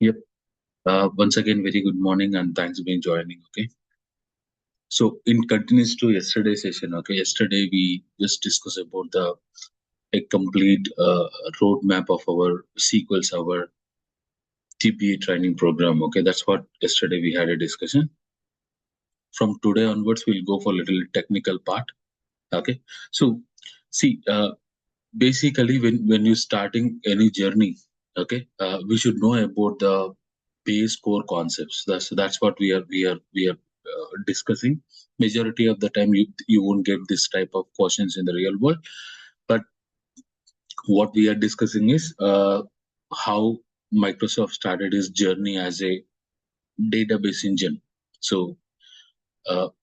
Yep. Once again, very good morning and thanks for being joining. Okay. So in continues to yesterday's session. Okay. Yesterday we just discussed about a complete roadmap of our SQL Server TPA training program. Okay. That's what yesterday we had a discussion. From today onwards, we'll go for a little technical part. Okay. So see, basically when you're starting any journey, okay, we should know about the base core concepts. That's what we are discussing. Majority of the time you won't get this type of questions in the real world, but what we are discussing is how Microsoft started its journey as a database engine. So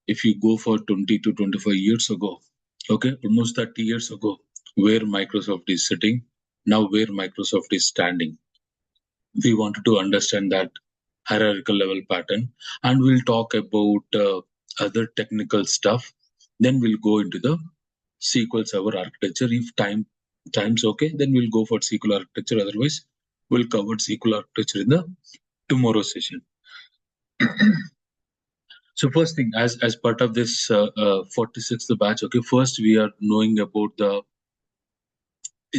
if you go for 20 to 25 years ago, okay, almost 30 years ago, where Microsoft is sitting, now where Microsoft is standing. We wanted to understand that hierarchical level pattern, and we'll talk about other technical stuff. Then we'll go into the SQL Server architecture. If time's okay, then we'll go for SQL architecture. Otherwise, we'll cover SQL architecture in the tomorrow session. So first thing, as part of this 46th batch, okay, first we are knowing about the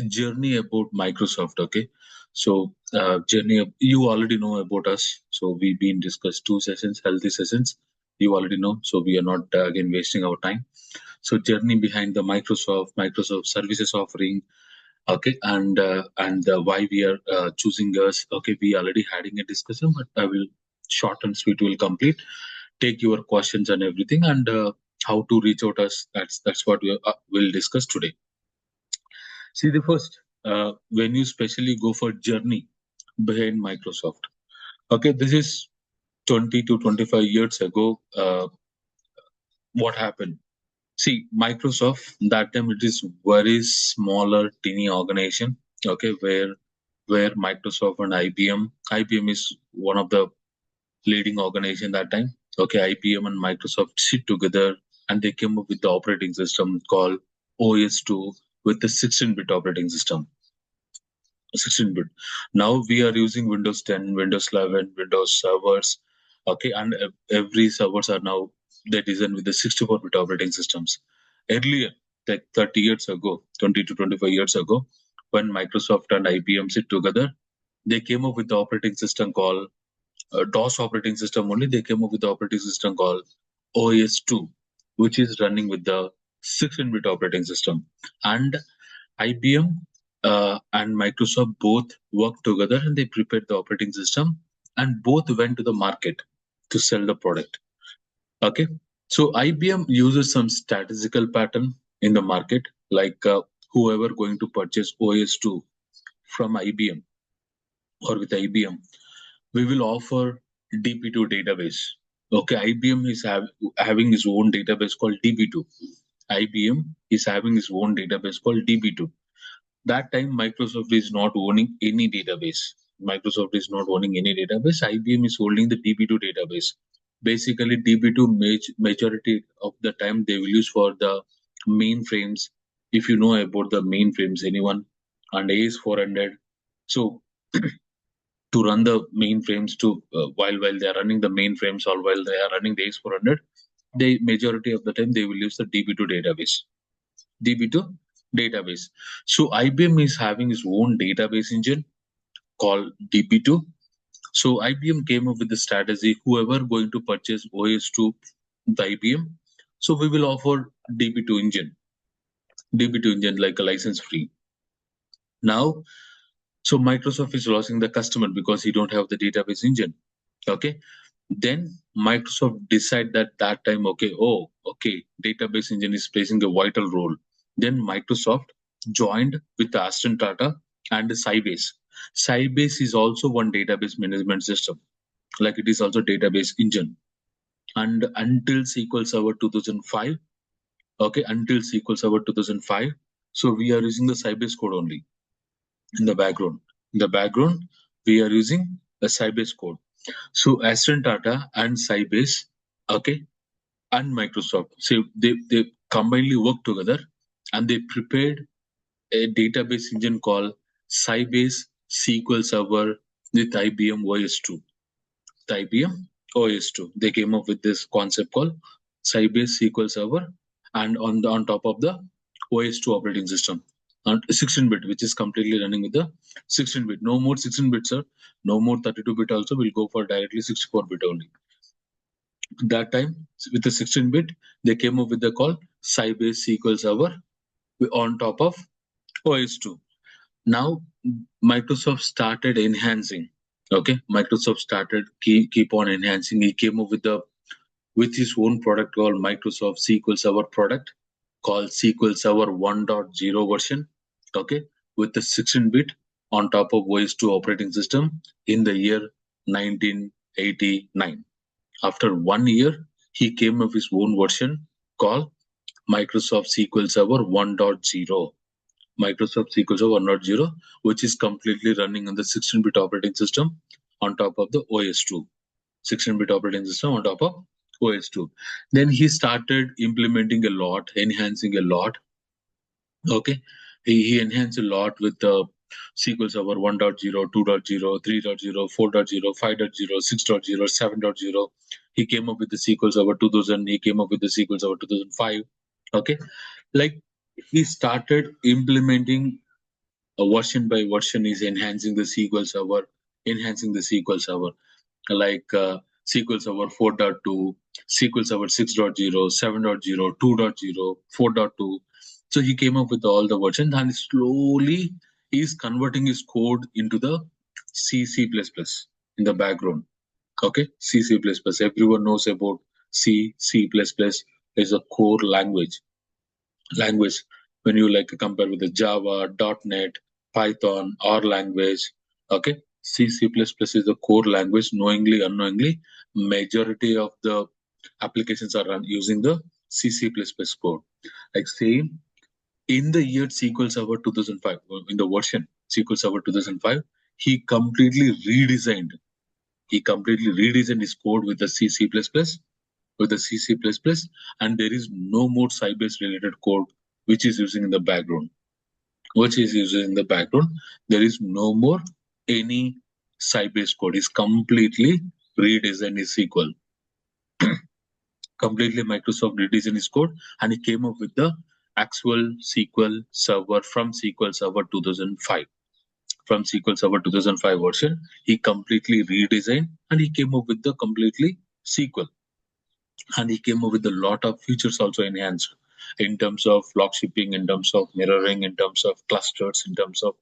journey about Microsoft. Okay, so you already know about us. So we've been discussed 2 sessions, healthy sessions. You already know. So we are not again wasting our time. So journey behind the Microsoft services offering. Okay, and why we are choosing us. Okay, we already having a discussion, but I will short and sweet will complete. Take your questions and everything, and how to reach out us. That's what we will discuss today. See, the first, when you specially go for journey behind Microsoft. Okay, this is 20 to 25 years ago. What happened? See, Microsoft, that time it is very smaller, teeny organization. Okay, where Microsoft and IBM is one of the leading organization that time. Okay, IBM and Microsoft sit together and they came up with the operating system called OS2 with the 16-bit operating system. 16-bit. Now we are using Windows 10, Windows 11, Windows servers. Okay, and every servers are now they designed with the 64-bit operating systems. Earlier, like 30 years ago, 20 to 25 years ago, when Microsoft and IBM sit together, they came up with the operating system called DOS operating system only. They came up with the operating system called OS2, which is running with the 16-bit operating system. And IBM and Microsoft both worked together and they prepared the operating system and both went to the market to sell the product. Okay, so IBM uses some statistical pattern in the market, like whoever going to purchase OS2 from IBM or with IBM, we will offer DB2 database. Okay, IBM is having his own database called DB2. IBM is having his own database called DB2. That time Microsoft is not owning any database. Microsoft is not owning any database. IBM is holding the DB2 database. Basically, DB2 majority of the time they will use for the mainframes. If you know about the mainframes, anyone, and AS400. So to run the mainframes while they are running the mainframes or while they are running the AS400, they majority of the time they will use the DB2 database. DB2 database. So IBM is having its own database engine called DB2. So IBM came up with the strategy, whoever going to purchase OS2 the IBM, so we will offer DB2 engine. DB2 engine like a license free. Now, so Microsoft is losing the customer because he don't have the database engine. Okay. Then Microsoft decide that time, okay, database engine is playing a vital role. Then Microsoft joined with Aston Tata and Sybase. Sybase is also one database management system, like it is also database engine. And until SQL Server 2005, okay, until SQL Server 2005, so we are using the Sybase code only in the background. In the background, we are using the Sybase code. So Aston Tata and Sybase, okay, and Microsoft, so they combinedly work together and they prepared a database engine called Sybase SQL Server with IBM OS2. The IBM OS2. They came up with this concept called Sybase SQL Server, and on top of the OS2 operating system, and 16-bit, which is completely running with the 16-bit. No more 16-bit, sir. No more 32-bit. Also, we'll go for directly 64-bit only. That time, with the 16-bit, they came up with the call Sybase SQL Server on top of OS2. Now Microsoft started enhancing. Okay, Microsoft started keep on enhancing. He came up with his own product called Microsoft SQL Server product called SQL Server 1.0 version. Okay, with the 16-bit on top of OS2 operating system in the year 1989. After 1 year, he came up with his own version called Microsoft SQL Server 1.0. Microsoft SQL Server 1.0, which is completely running on the 16-bit operating system on top of the OS2. 16-bit operating system on top of OS2. Then he started implementing a lot, enhancing a lot. Okay, he enhanced a lot with the SQL Server 1.0, 2.0, 3.0, 4.0, 5.0, 6.0, 7.0. He came up with the SQL Server 2000. He came up with the SQL Server 2005. Okay, like he started implementing a version by version is enhancing the SQL Server, enhancing the SQL Server, like SQL Server 4.2, SQL Server 6.0, 7.0, 2.0, 4.2. So he came up with all the versions and slowly he's converting his code into the C, C++ in the background. Okay, C, C++. Everyone knows about C, C++ is a core language when you like compare with the Java, .NET, Python, or language. Okay, C++ is the core language. Knowingly, unknowingly, majority of the applications are using the C++ code. Like same in the year SQL Server 2005, in the version SQL Server 2005, he completely redesigned. He completely redesigned his code with the C++, and there is no more Sybase related code which is using in the background. There is no more any Sybase code. It's completely redesigned his SQL. Completely Microsoft redesigned his code, and he came up with the actual SQL Server from SQL Server 2005. From SQL Server 2005 version, he completely redesigned and he came up with the completely SQL. And he came up with a lot of features also enhanced in terms of log shipping, in terms of mirroring, in terms of clusters, in terms of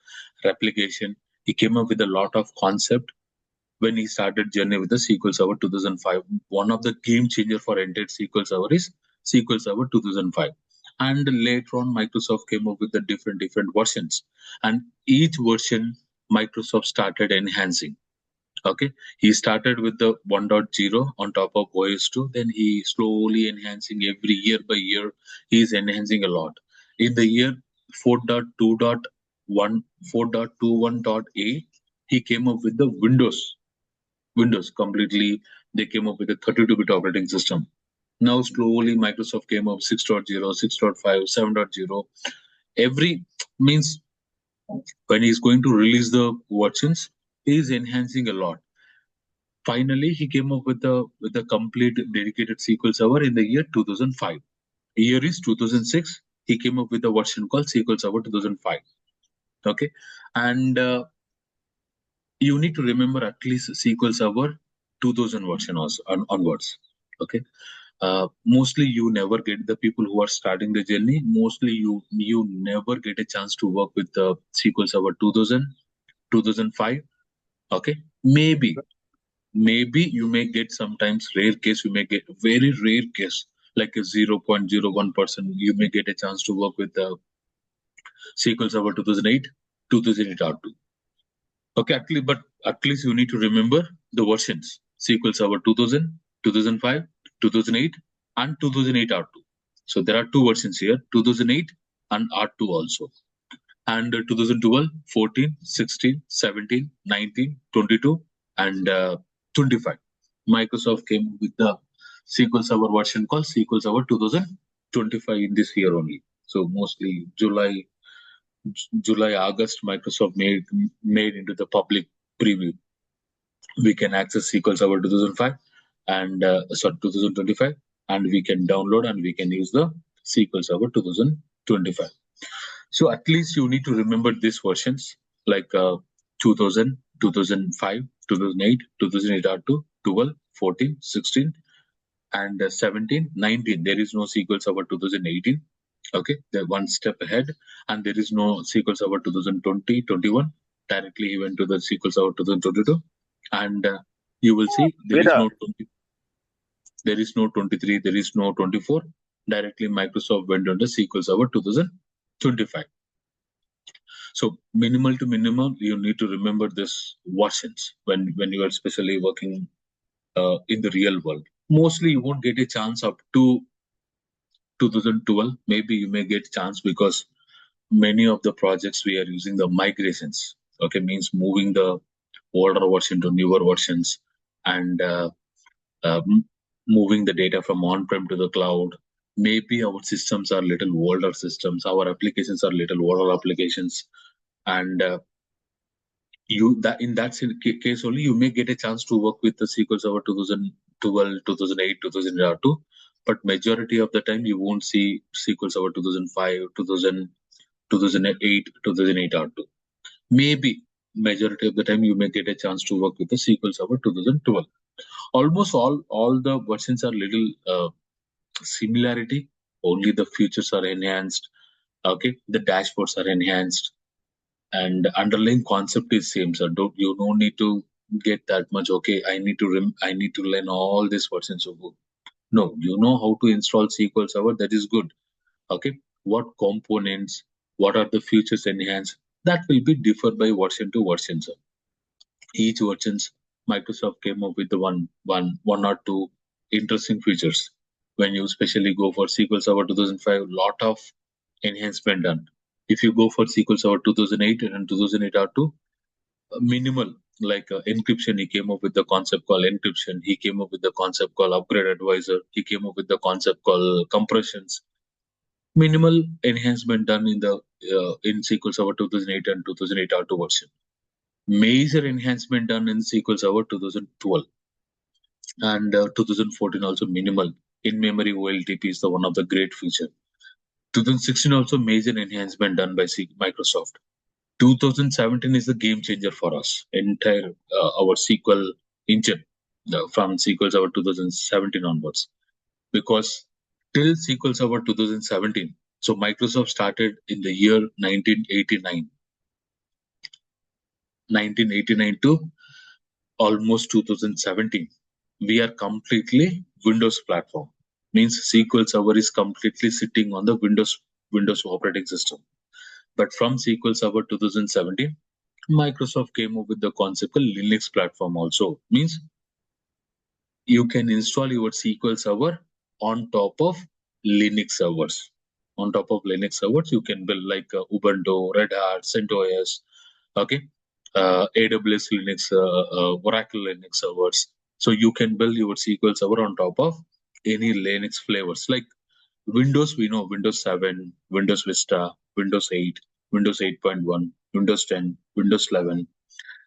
replication. He came up with a lot of concept when he started journey with the SQL Server 2005. One of the game changer for entire SQL Server is SQL Server 2005. And later on, Microsoft came up with the different versions, and each version Microsoft started enhancing. Okay, he started with the 1.0 on top of OS2, then he slowly enhancing every year by year. He is enhancing a lot. In the year 4.2.1, 4.21.8, he came up with the Windows completely. They came up with a 32-bit operating system. Now slowly Microsoft came up 6.0, 6.5, 7.0. Every means when he's going to release the versions, he is enhancing a lot. Finally, he came up with a complete dedicated SQL Server in the year 2005. Year is 2006. He came up with a version called SQL Server 2005. Okay, and you need to remember at least SQL Server 2000 version also onwards. Okay, mostly you never get the people who are starting the journey. Mostly you never get a chance to work with the SQL Server 2000, 2005. Okay, maybe you may get sometimes rare case, you may get very rare case like a 0.01%, you may get a chance to work with the SQL Server 2008, 2008 R2. Okay, actually, but at least you need to remember the versions: SQL Server 2000, 2005, 2008, and 2008 R2. So there are two versions here: 2008 and R2 also. And 2012, 14, 16, 17, 19, 22, and 25. Microsoft came with the SQL Server version called SQL Server 2025 in this year only. So mostly July, August, Microsoft made into the public preview. we can access SQL Server 2005 and 2025, and we can download and we can use the SQL Server 2025. So at least you need to remember these versions like 2000, 2005, 2008, 2008 R2, 12, 14, 16, and 17, 19. There is no SQL Server 2018. Okay, they're one step ahead, and there is no SQL Server 2020, 21. Directly he went to the SQL Server 2022, and you will see there is Vida, no 20, there is no 23, there is no 24. Directly Microsoft went on the SQL Server 2025. So minimal to minimum, you need to remember this versions when you are especially working in the real world. Mostly you won't get a chance up to 2012. Maybe you may get chance because many of the projects we are using the migrations. Okay, means moving the older version to newer versions and moving the data from on-prem to the cloud. Maybe our systems are little older systems. Our applications are little older applications, and in that case only you may get a chance to work with the SQL Server 2012, 2008, 2002. But majority of the time you won't see SQL Server 2005, 2000, 2008, 2008 R2. Maybe majority of the time you may get a chance to work with the SQL Server 2012. Almost all the versions are little similarity. Only the features are enhanced. Okay, the dashboards are enhanced, and underlying concept is same. So you don't need to get that much. Okay, I need to learn all these versions of book. No, you know how to install SQL Server. That is good. Okay, what components, what are the features enhanced? That will be differ by version to version. Sir. Each versions Microsoft came up with the one or two interesting features. When you especially go for SQL Server 2005, lot of enhancement done. If you go for SQL Server 2008 and 2008 R2, minimal like encryption. He came up with the concept called encryption. He came up with the concept called upgrade advisor. He came up with the concept called compressions. Minimal enhancement done in SQL Server 2008 and 2008 R2 version. Major enhancement done in SQL Server 2012 and 2014 also minimal. In-memory OLTP is the one of the great feature. 2016 also major enhancement done by Microsoft. 2017 is the game changer for us. Entire our SQL engine from SQL Server 2017 onwards, because till SQL Server 2017, so Microsoft started in the year 1989 to almost 2017. We are completely Windows platform. Means SQL Server is completely sitting on the Windows operating system. But from SQL Server 2017, Microsoft came up with the concept of Linux platform also. Means you can install your SQL Server on top of Linux servers. On top of Linux servers, you can build like Ubuntu, Red Hat, CentOS, okay, AWS Linux, Oracle Linux servers. So you can build your SQL Server on top of any Linux flavors. Like Windows, we know Windows 7, Windows Vista, Windows 8, Windows 8.1, Windows 10, Windows 11.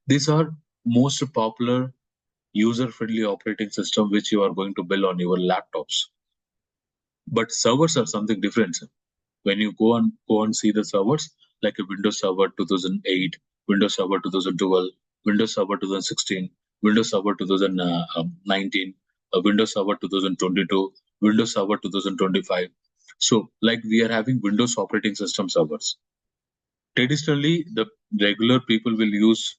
These are most popular user-friendly operating system which you are going to build on your laptops. But servers are something different. When you go and see the servers, like a Windows Server 2008, Windows Server 2012, Windows Server 2016, Windows Server 2019, Windows Server 2022, Windows Server 2025. So, like we are having Windows operating system servers. Traditionally, the regular people will use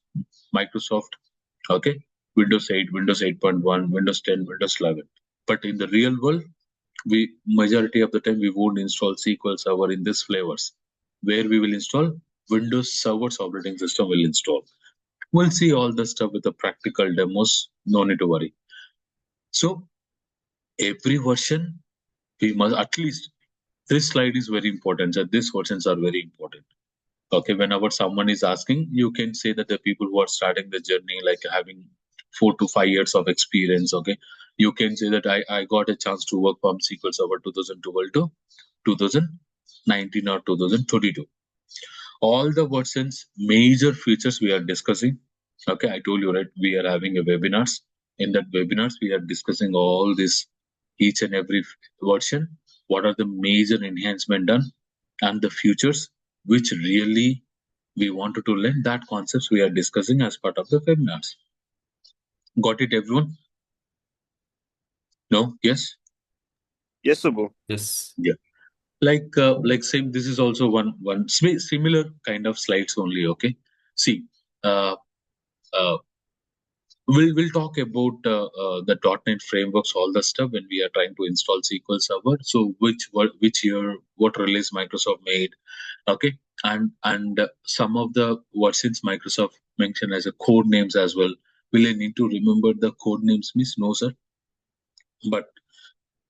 Microsoft, okay, Windows 8, Windows 8.1, Windows 10, Windows 11. But in the real world, we majority of the time we won't install SQL Server in these flavors. Where we will install Windows Server's operating system will install. We'll see all the stuff with the practical demos. No need to worry. So every version we must at least this slide is very important. So these versions are very important. Okay, whenever someone is asking, you can say that the people who are starting the journey, like having 4 to 5 years of experience, okay, you can say that I got a chance to work from SQL Server 2012 to 2019 or 2022. All the versions, major features we are discussing, Okay, I told you, right? We are having a webinars. In that webinars, we are discussing all this, each and every version. What are the major enhancement done, and the futures which really we wanted to learn. That concepts we are discussing as part of the webinars. Got it, everyone? No? Yes? Yes, Subbu. Yes. Yeah. Like same. This is also one similar kind of slides only. Okay. See, uh, uh, we'll talk about the .NET frameworks, all the stuff when we are trying to install SQL Server. So which year, what release Microsoft made, okay, and some of the versions Microsoft mentioned as a code names as well. Will I need to remember the code names? Miss, no, sir. But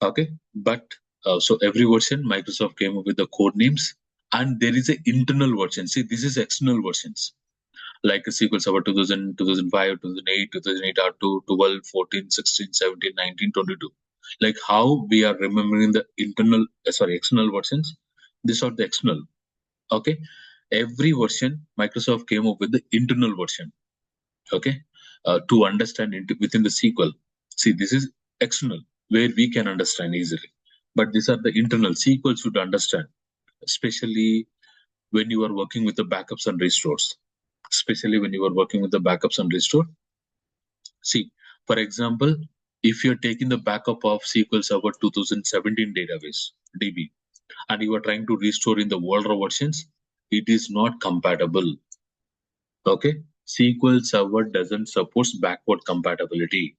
okay, but so every version Microsoft came up with the code names, and there is a internal version. See, this is external versions like a SQL Server 2000, 2005, 2008, 2008 R2, 12, 14, 16, 17, 19, 22. Like how we are remembering the external versions. These are the external. Okay. Every version, Microsoft came up with the internal version. Okay. To understand within the SQL. See, this is external where we can understand easily. But these are the internal. SQL should understand, especially when you are working with the backups and restores, especially when you are working with the backups and restore. See, for example, if you're taking the backup of SQL Server 2017 database, DB, and you are trying to restore in the older versions, it is not compatible. Okay? SQL Server doesn't support backward compatibility.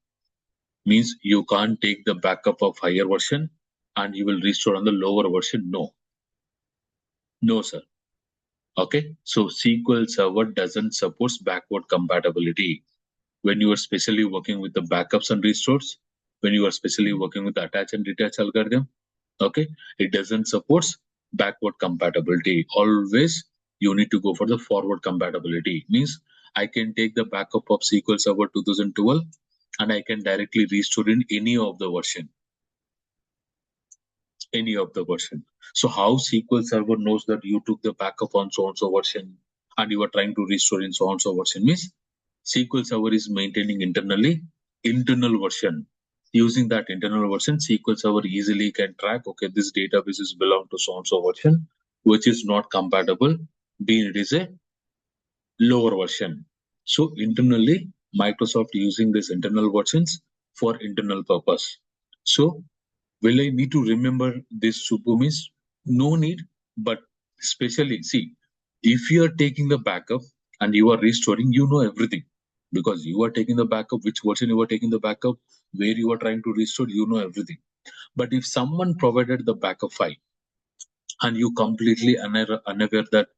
Means you can't take the backup of higher version and you will restore on the lower version. No. No, sir. Okay? So SQL Server doesn't support backward compatibility. When you are specially working with the backups and restores, when you are specially working with the attach and detach algorithm, okay, it doesn't support backward compatibility. Always you need to go for the forward compatibility. Means I can take the backup of SQL Server 2012 and I can directly restore in any of the version. So how SQL Server knows that you took the backup on so and so version and you are trying to restore in so and so version? Means SQL Server is maintaining internal version. Using that internal version, SQL Server easily can track, okay, this database is belong to so and so version, which is not compatible, being it is a lower version. So internally, Microsoft using these internal versions for internal purpose. So will I need to remember this Subbu? Means no need, but especially see, if you are taking the backup and you are restoring, you know everything because you are taking the backup, which version you are taking the backup, where you are trying to restore, you know everything. But if someone provided the backup file and you completely unaware that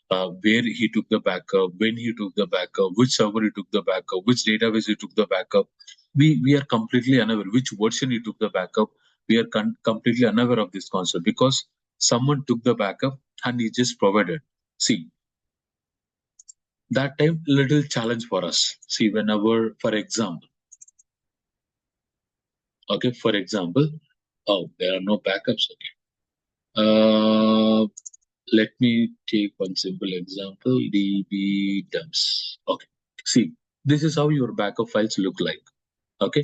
where he took the backup, when he took the backup, which server he took the backup, which database he took the backup. We are completely unaware which version he took the backup. We are completely unaware of this concept because someone took the backup and he just provided. See, that time little challenge for us. See, whenever, for example, oh, there are no backups. Okay. Let me take one simple example, db dumps. Okay. See, this is how your backup files look like. Okay.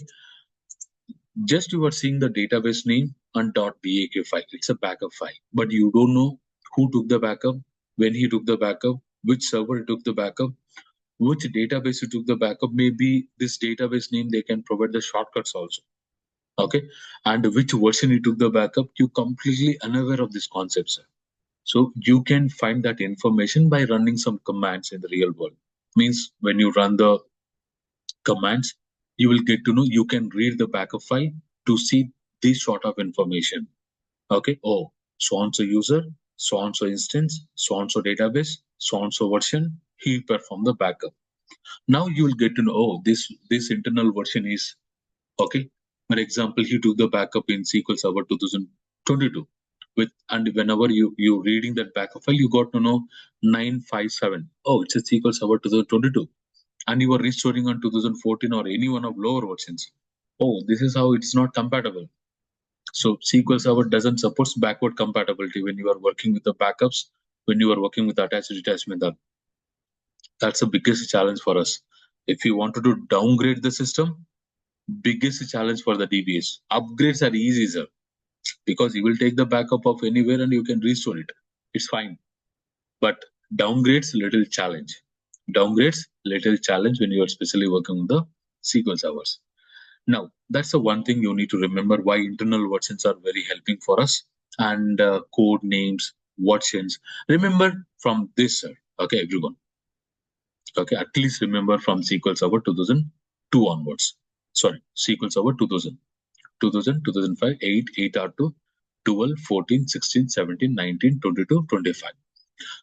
Just you are seeing the database name and .baq file. It's a backup file, but you don't know who took the backup, when he took the backup, which server he took the backup, which database he took the backup. Maybe this database name, they can provide the shortcuts also. Okay. And which version he took the backup, you completely unaware of this concept, sir. So you can find that information by running some commands in the real world. Means when you run the commands, you will get to know, you can read the backup file to see this sort of information. Okay. Oh, so-and-so user, so-and-so instance, so-and-so database, so-and-so version, he performed the backup. Now you will get to know, oh, this internal version is, okay. For example, he took the backup in SQL Server 2022. And whenever you reading that backup file, you got to know 957. Oh, it's a SQL Server 2022. And you are restoring on 2014 or any one of lower versions. Oh, this is how it's not compatible. So SQL Server doesn't support backward compatibility when you are working with the backups, when you are working with attached detached method. That's the biggest challenge for us. If you wanted to downgrade the system, biggest challenge for the DBS. Upgrades are easy, sir, because you will take the backup of anywhere and you can restore it. It's fine. But downgrades, little challenge. Downgrades, little challenge when you are especially working on the SQL servers. Now, that's the one thing you need to remember why internal versions are very helping for us, and code names, versions. Remember from this, sir. Okay, everyone. Okay, at least remember from SQL Server 2002 onwards. Sorry, SQL Server 2000, 2000, 2005, 8, 8R2, 12, 14, 16, 17, 19, 22, 25.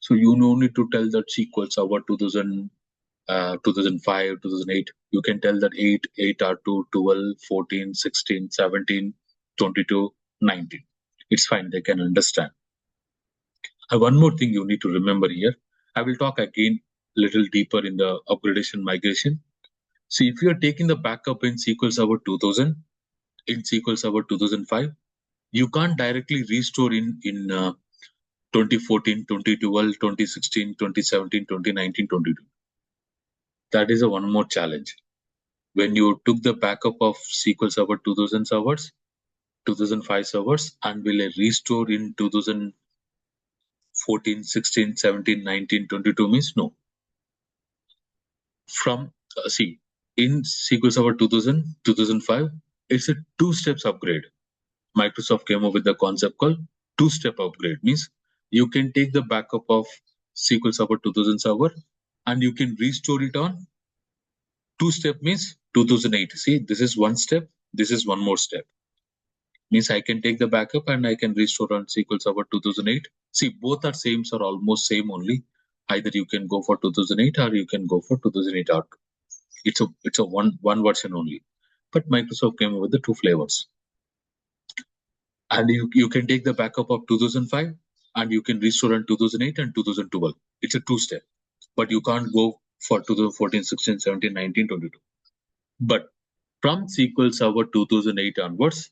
So you no need to tell that SQL Server 2000, 2005, 2008. You can tell that 8, 8R2, 12, 14, 16, 17, 22, 19. It's fine, they can understand. One more thing you need to remember here. I will talk again a little deeper in the upgradation migration. See, if you are taking the backup in SQL Server 2000, in SQL Server 2005, you can't directly restore in 2014, 2012, 2016, 2017, 2019, 22. That is a one more challenge. When you took the backup of SQL Server 2000 servers, 2005 servers, and will restore in 2014, 16, 17, 19, 22 means no. From see, in SQL Server 2000, 2005, it's a two-steps upgrade. Microsoft came up with the concept called two-step upgrade. Means you can take the backup of SQL Server 2000 server and you can restore it on two-step means 2008. See, this is one step. This is one more step. Means I can take the backup and I can restore on SQL Server 2008. See, both are same or almost same only. Either you can go for 2008 or you can go for 2008 R2. It's a one version only. But Microsoft came up with the two flavors. And you can take the backup of 2005 and you can restore in 2008 and 2012. It's a two-step, but you can't go for 2014, 16, 17, 19, 22. But from SQL Server 2008 onwards,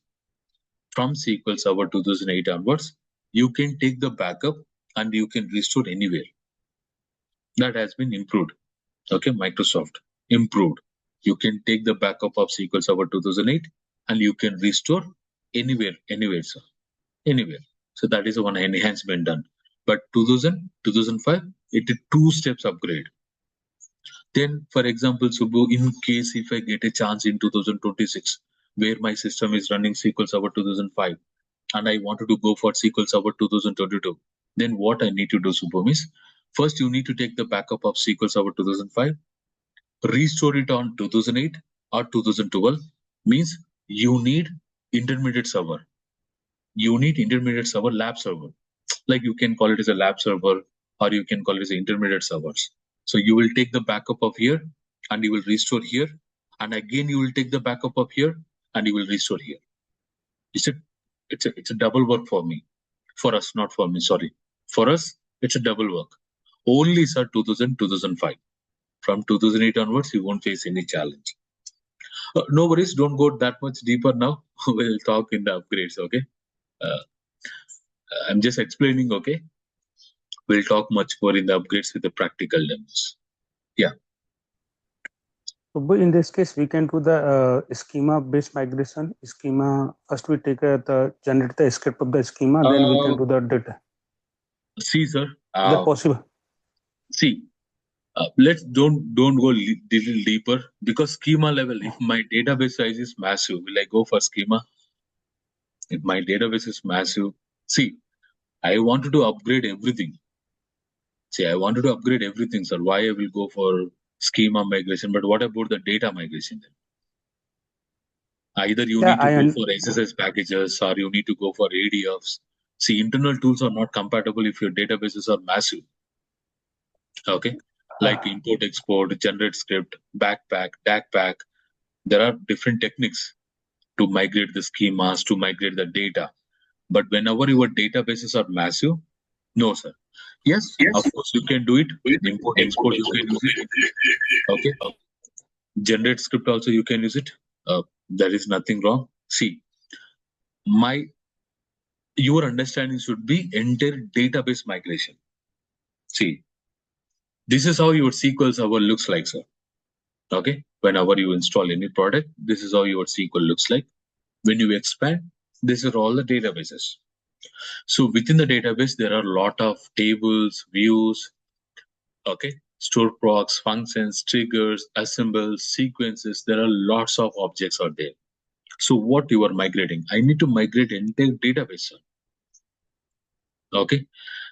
you can take the backup and you can restore anywhere. That has been improved. Okay, Microsoft improved. You can take the backup of SQL Server 2008 and you can restore anywhere, sir. Anywhere. So that is one enhancement done. But 2000, 2005, it is two steps upgrade. Then, for example, Subbu, in case if I get a chance in 2026, where my system is running SQL Server 2005, and I wanted to go for SQL Server 2022, then what I need to do, Subbu, is first you need to take the backup of SQL Server 2005, restore it on 2008 or 2012, means you need intermediate server. You need intermediate server, lab server. Like you can call it as a lab server or you can call it as intermediate servers. So you will take the backup of here and you will restore here. And again, you will take the backup of here and you will restore here. It's a double work for me. For us, not for me, sorry. For us, it's a double work. Only sir 2000, 2005. From 2008 onwards, you won't face any challenge. No worries, don't go that much deeper now. We'll talk in the upgrades, okay? I'm just explaining, okay? We'll talk much more in the upgrades with the practical demos. Yeah. So in this case, we can do the schema-based migration. Schema, first we take generate the script of the schema, then we can do the data. See, sir. Is that possible? See, let's don't go little deeper because schema level. If my database size is massive, will I go for schema? If my database is massive, see, I wanted to upgrade everything. See, I wanted to upgrade everything, sir. Why I will go for schema migration? But what about the data migration then? Either you need to go for SSS packages or you need to go for ADFs. See, internal tools are not compatible if your databases are massive. Okay, like import, export, generate script, backpack, DACpack. There are different techniques to migrate the schemas, to migrate the data. But whenever your databases are massive, no, sir. Yes, of course, you can do it. Import, export, you can use it. Okay. Generate script also, you can use it. There is nothing wrong. See, your understanding should be entire database migration. See, this is how your SQL Server looks like, sir. Okay, whenever you install any product, this is how your SQL looks like. When you expand, these are all the databases. So within the database, there are a lot of tables, views, okay, store procs, functions, triggers, assembles, sequences. There are lots of objects out there. So what you are migrating? I need to migrate entire database. Okay,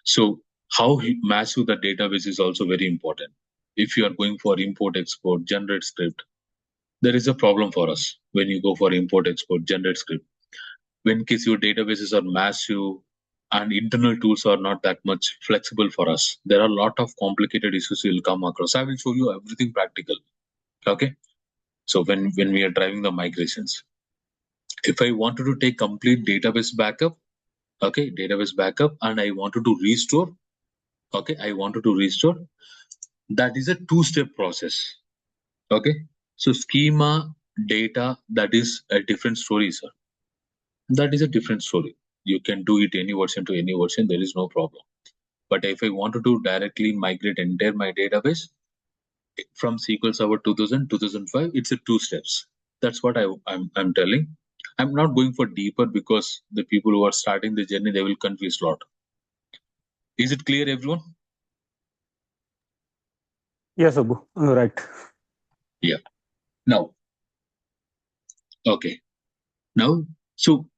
so how massive the database is also very important. If you are going for import, export, generate script, there is a problem for us when you go for import, export, generate script. When case your databases are massive and internal tools are not that much flexible for us, there are a lot of complicated issues you'll come across. I will show you everything practical. Okay, so when we are driving the migrations, if I wanted to take complete database backup, okay, database backup, and I wanted to restore, okay, I wanted to restore, that is a two-step process. Okay, so schema, data, that is a different story, sir. That is a different story. You can do it any version to any version, there is no problem. But if I wanted to directly migrate entire my database from SQL Server 2000 2005, it's a two steps. That's what I'm telling. I'm not going for deeper because the people who are starting the journey, they will confuse a lot. Is it clear, everyone? Yes, Abu. Right. Yeah. Now, okay. Now, so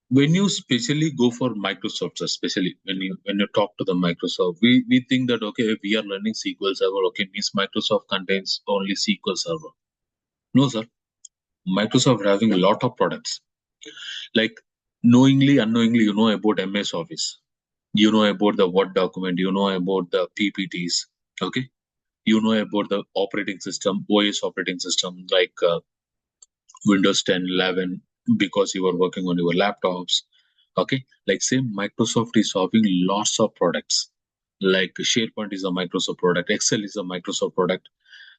when you specially go for Microsoft, especially when you talk to the Microsoft, we think that okay, if we are learning SQL Server, okay, means Microsoft contains only SQL Server. No, sir. Microsoft having a lot of products. Like knowingly, unknowingly, you know about MS Office. You know about the Word document. You know about the PPTs. Okay. You know about the operating system, OS operating system like Windows 10, 11, because you are working on your laptops. Okay, like same Microsoft is offering lots of products. Like SharePoint is a Microsoft product, Excel is a Microsoft product,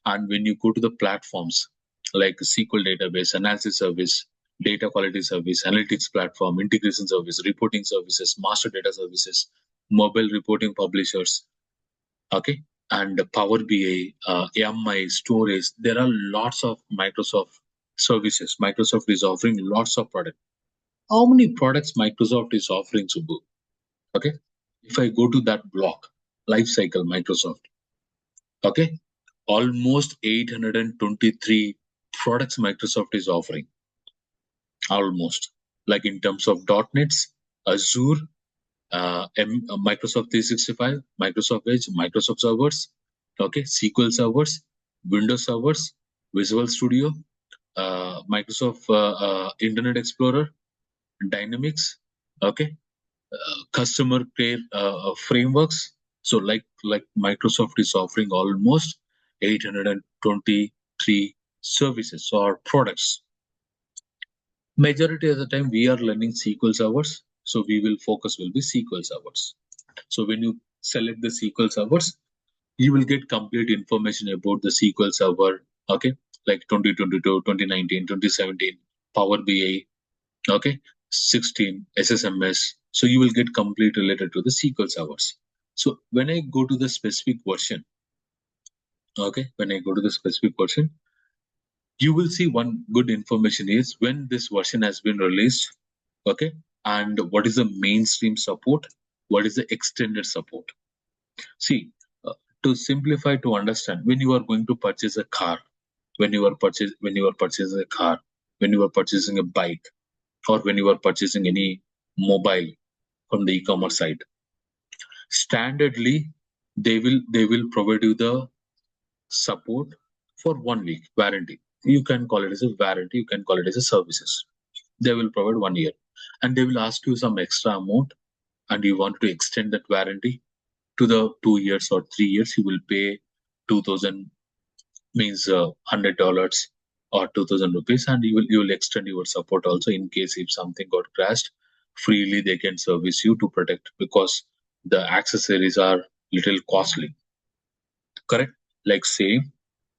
and when you go to the platforms like SQL database, analysis service, data quality service, analytics platform, integration service, reporting services, master data services, mobile reporting publishers, okay, and Power BI, MI, storage, there are lots of Microsoft services. Microsoft is offering lots of products. How many products Microsoft is offering, Subbu? Okay, if I go to that block, Lifecycle Microsoft, okay, almost 823 products Microsoft is offering. Almost, like in terms of .NETs, Azure, Microsoft 365, Microsoft Edge, Microsoft servers, okay, SQL servers, Windows servers, Visual Studio, Microsoft Internet Explorer, Dynamics, okay, customer care frameworks. So like Microsoft is offering almost 823 services or products. Majority of the time we are learning SQL servers, so we will focus will be SQL servers. So when you select the SQL servers, you will get complete information about the SQL server, okay, like 2022, 2019, 2017, Power BI, okay, 16, SSMS. So you will get complete related to the SQL servers. So when I go to the specific version, okay, when I go to the specific version, you will see one good information is when this version has been released, okay, and what is the mainstream support, what is the extended support. See, to simplify to understand, when you are going to purchase a car, when you are purchasing a car, when you are purchasing a bike, or when you are purchasing any mobile from the e-commerce site, standardly they will provide you the support for 1 week warranty. You can call it as a warranty, you can call it as a services. They will provide 1 year, and they will ask you some extra amount, and you want to extend that warranty to the 2 years or 3 years. You will pay 2,000, means $100 or 2,000 rupees, and you will extend your support also in case if something got crashed. Freely they can service you to protect, because the accessories are little costly. Correct? Like same,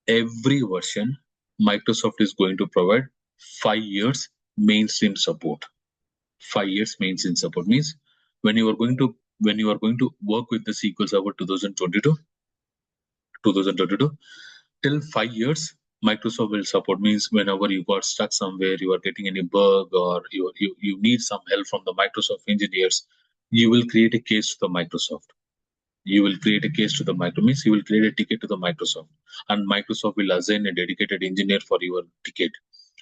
every version Microsoft is going to provide 5 years mainstream support. 5 years mainstream support means when you are going to work with the SQL Server 2022 till 5 years, Microsoft will support means whenever you got stuck somewhere, you are getting any bug or you need some help from the Microsoft engineers, you will create a case to the Microsoft. You will create a case to the means you will create a ticket to the Microsoft, and Microsoft will assign a dedicated engineer for your ticket,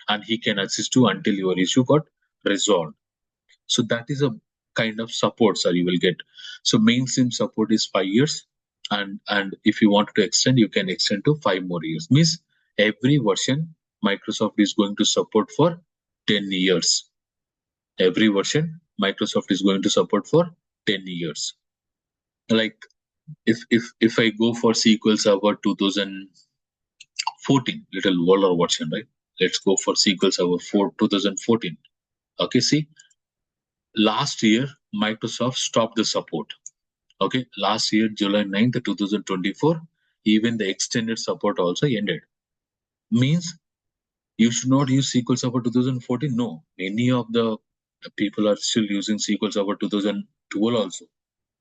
and he can assist you until your issue got resolved. So that is a kind of support, sir, you will get. So mainstream support is 5 years, and if you want to extend, you can extend to 5 more years. Means every version Microsoft is going to support for 10 years. Every version Microsoft is going to support for 10 years. Like if I go for SQL Server 2014, little older version, right? Let's go for SQL Server 2014. Okay, see, last year Microsoft stopped the support. Okay, last year July 9th, 2024, even the extended support also ended. Means you should not use SQL Server 2014. No, many of the people are still using SQL Server 2012 also.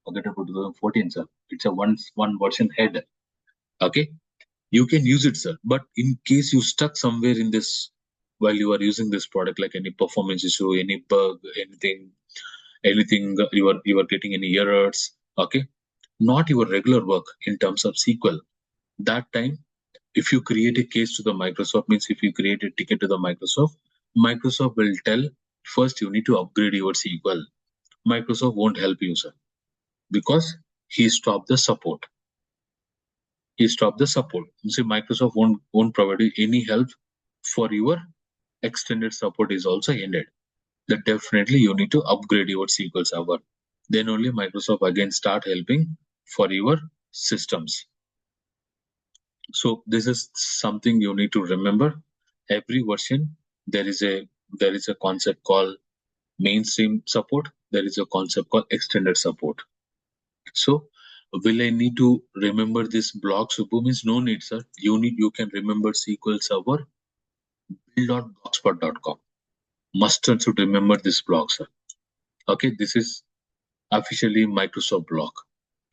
Forget about 2014, sir. It's a one version head. Okay, you can use it, sir. But in case you stuck somewhere in this while you are using this product, like any performance issue, any bug, anything you are getting any errors. Okay, not your regular work in terms of SQL. That time, if you create a case to the Microsoft, means if you create a ticket to the Microsoft will tell first you need to upgrade your SQL. Microsoft won't help you, sir, because he stopped the support. He stopped the support. You see, Microsoft won't provide you any help for your extended support is also ended. That definitely you need to upgrade your SQL Server. Then only Microsoft again start helping for your systems. So this is something you need to remember. Every version there is a concept called mainstream support. There is a concept called extended support. So will I need to remember this block? Subbu means no need, sir. You can remember SQL Server build.blogspot.com. Must and should remember this block, sir. Okay, this is officially Microsoft block.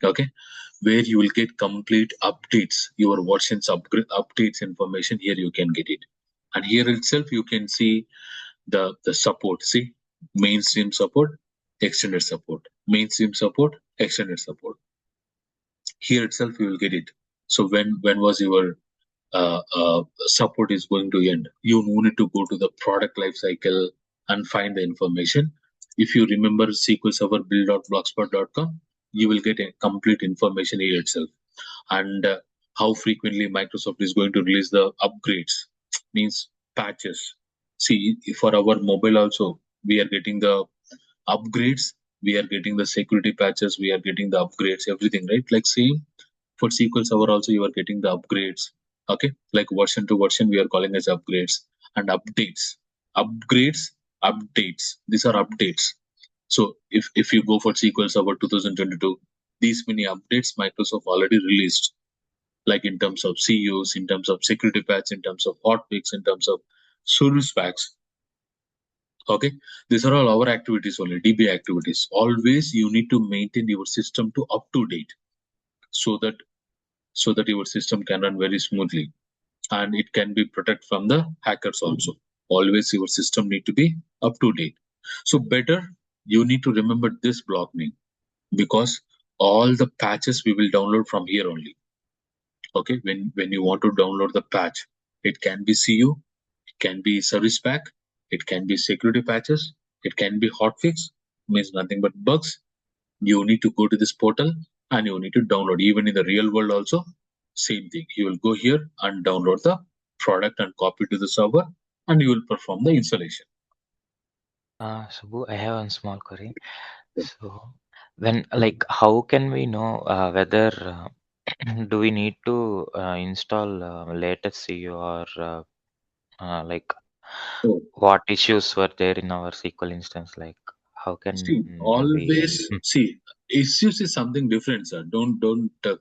Okay, where you will get complete updates, your versions updates information. Here you can get it, and here itself you can see the support. See, mainstream support, extended support, mainstream support, extended support. Here itself you will get it. So when was your support is going to end? You need to go to the product lifecycle and find the information. If you remember SQL Server build.blogspot.com, you will get a complete information here itself. And how frequently Microsoft is going to release the upgrades, means patches. See, for our mobile also, we are getting the upgrades, we are getting the security patches, we are getting the upgrades, everything, right? Like same for SQL Server also, you are getting the upgrades. Okay, like version to version, we are calling as upgrades and updates. Upgrades, updates. These are updates. So if you go for SQL Server 2022, these many updates Microsoft already released, like in terms of CUs, in terms of security patch, in terms of hotfix, in terms of service packs. Okay, these are all our activities only, DB activities. Always you need to maintain your system to up to date, so that your system can run very smoothly, and it can be protected from the hackers also. Always your system need to be up to date. So better you need to remember this block name, because all the patches we will download from here only. Okay, when you want to download the patch, it can be CU, it can be service pack, it can be security patches, it can be hotfix, means nothing but bugs. You need to go to this portal and you need to download. Even in the real world also, same thing. You will go here and download the product and copy to the server, and you will perform the installation. Subbu, I have one small query. So, like, how can we know whether do we need to install latest CU or like So, what issues were there in our SQL instance? Like, how see, can we always see, issues is something different, sir. Don't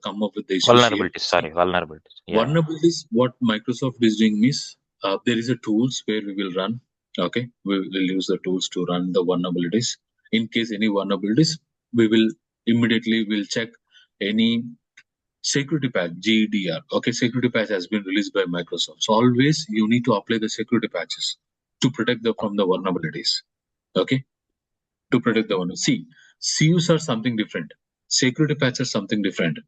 come up with the issues here. vulnerabilities? Sorry, vulnerabilities. Yeah. Vulnerabilities, what Microsoft is doing is there is a tools where we will run. Okay, we will use the tools to run the vulnerabilities. In case any vulnerabilities, we will immediately will check any Security patch, GDR. Okay, security patch has been released by Microsoft. So always you need to apply the security patches to protect them from the vulnerabilities. Okay, to protect the vulnerabilities. See, CUs are something different. Security patch is something different.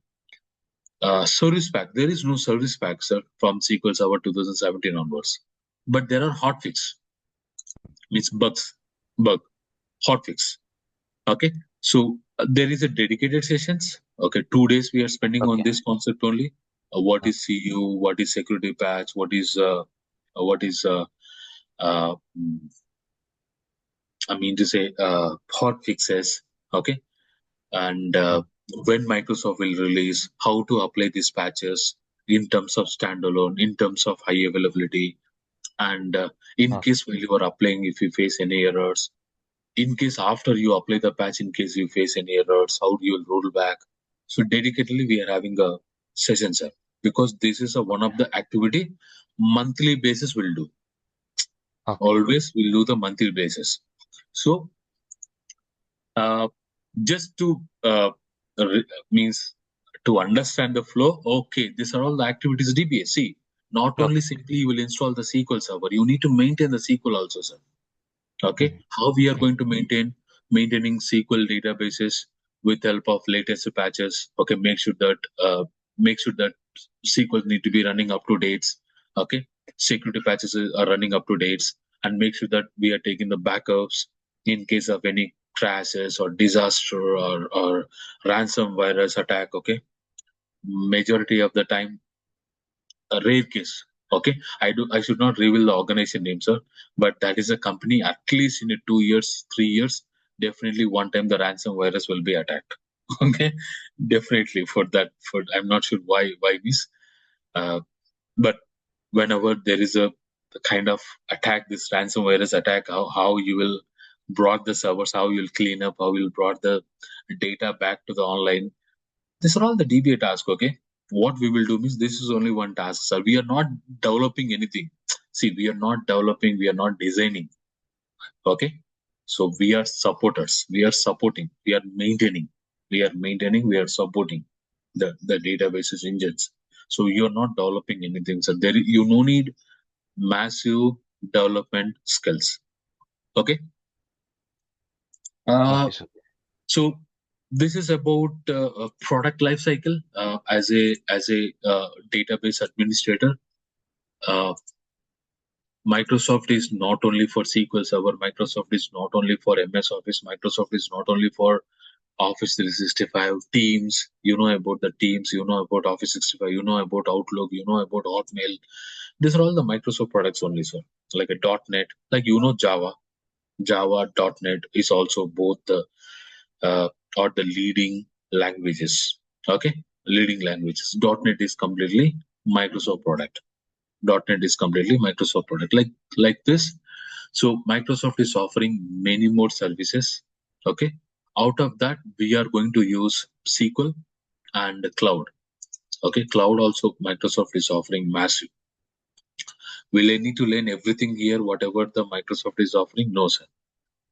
Service pack. There is no service pack, sir, from SQL Server 2017 onwards. But there are hotfix. Means bug, hotfix. Okay, so there is a dedicated sessions. Okay, 2 days we are spending on Okay. this concept only. What is CU? What is security patch? What is I mean to say hot fixes. Okay, and when Microsoft will release, how to apply these patches in terms of standalone, in terms of high availability, and in Okay. case while you are applying, if you face any errors, in case after you apply the patch, in case you face any errors, how do you roll back? So dedicatedly we are having a session, sir, because this is a one of the activity monthly basis will do. Okay. Always we'll do the monthly basis. So just to means to understand the flow. Okay, these are all the activities DBA. See, not Okay. only simply you will install the SQL Server, you need to maintain the SQL also, sir. Okay, how we are going to maintaining SQL databases with help of latest patches. Okay, make sure that SQL need to be running up to dates. Okay, security patches are running up to dates, and make sure that we are taking the backups in case of any crashes or disaster or ransom virus attack. Okay, majority of the time a rare case. Okay, I should not reveal the organization name, sir, but that is a company. At least in a 2 years, 3 years, definitely one time the ransom virus will be attacked. Okay, definitely for that. For I'm not sure why this, but whenever there is a kind of attack, this ransom virus attack, how you will brought the servers, how you'll clean up, how you'll brought the data back to the online. These are all the DBA tasks, okay? What we will do means this is only one task, sir. We are not developing anything. See, we are not developing, we are not designing, okay? So we are supporters, we are supporting, we are maintaining, we are supporting the databases engines. So you're not developing anything, sir. You no need massive development skills, okay? Okay, sir. So this is about product lifecycle. As a database administrator, uh, Microsoft is not only for SQL Server. Microsoft is not only for MS Office. Microsoft is not only for Office 365. Teams, you know about the Teams. You know about Office 65. You know about Outlook. You know about Hotmail. These are all the Microsoft products only, sir. Like a .NET, like Java. Java.NET is also both the or the leading languages. Okay, leading languages. .NET is completely Microsoft product. .NET is completely Microsoft product. Like this. So Microsoft is offering many more services. Okay, out of that we are going to use SQL and cloud. Okay, cloud also Microsoft is offering massive. Will I need to learn everything here? Whatever the Microsoft is offering? No, sir.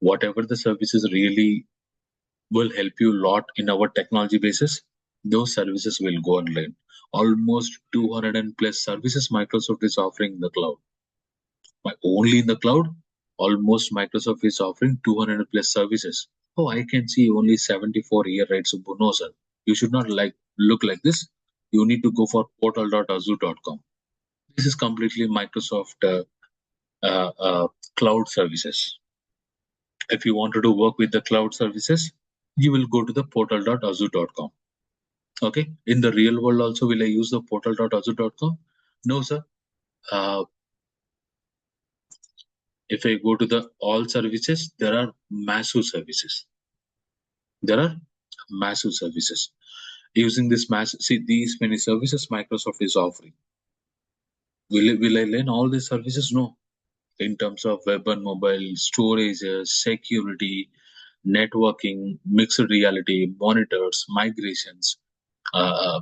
Whatever the services really will help you a lot in our technology basis, those services will go online. Almost 200 and plus services Microsoft is offering in the cloud. Only in the cloud, almost Microsoft is offering 200 plus services. Oh, I can see only 74 here, right? So no, sir. You should not look like this. You need to go for portal.azure.com. This is completely Microsoft cloud services. If you wanted to work with the cloud services, you will go to the portal.azure.com. Okay. In the real world also, will I use the portal.azure.com? No, sir. If I go to the all services, there are massive services. There are massive services. Using this see these many services Microsoft is offering. Will I learn all these services? No. In terms of web and mobile, storages, security, networking, mixed reality, monitors, migrations,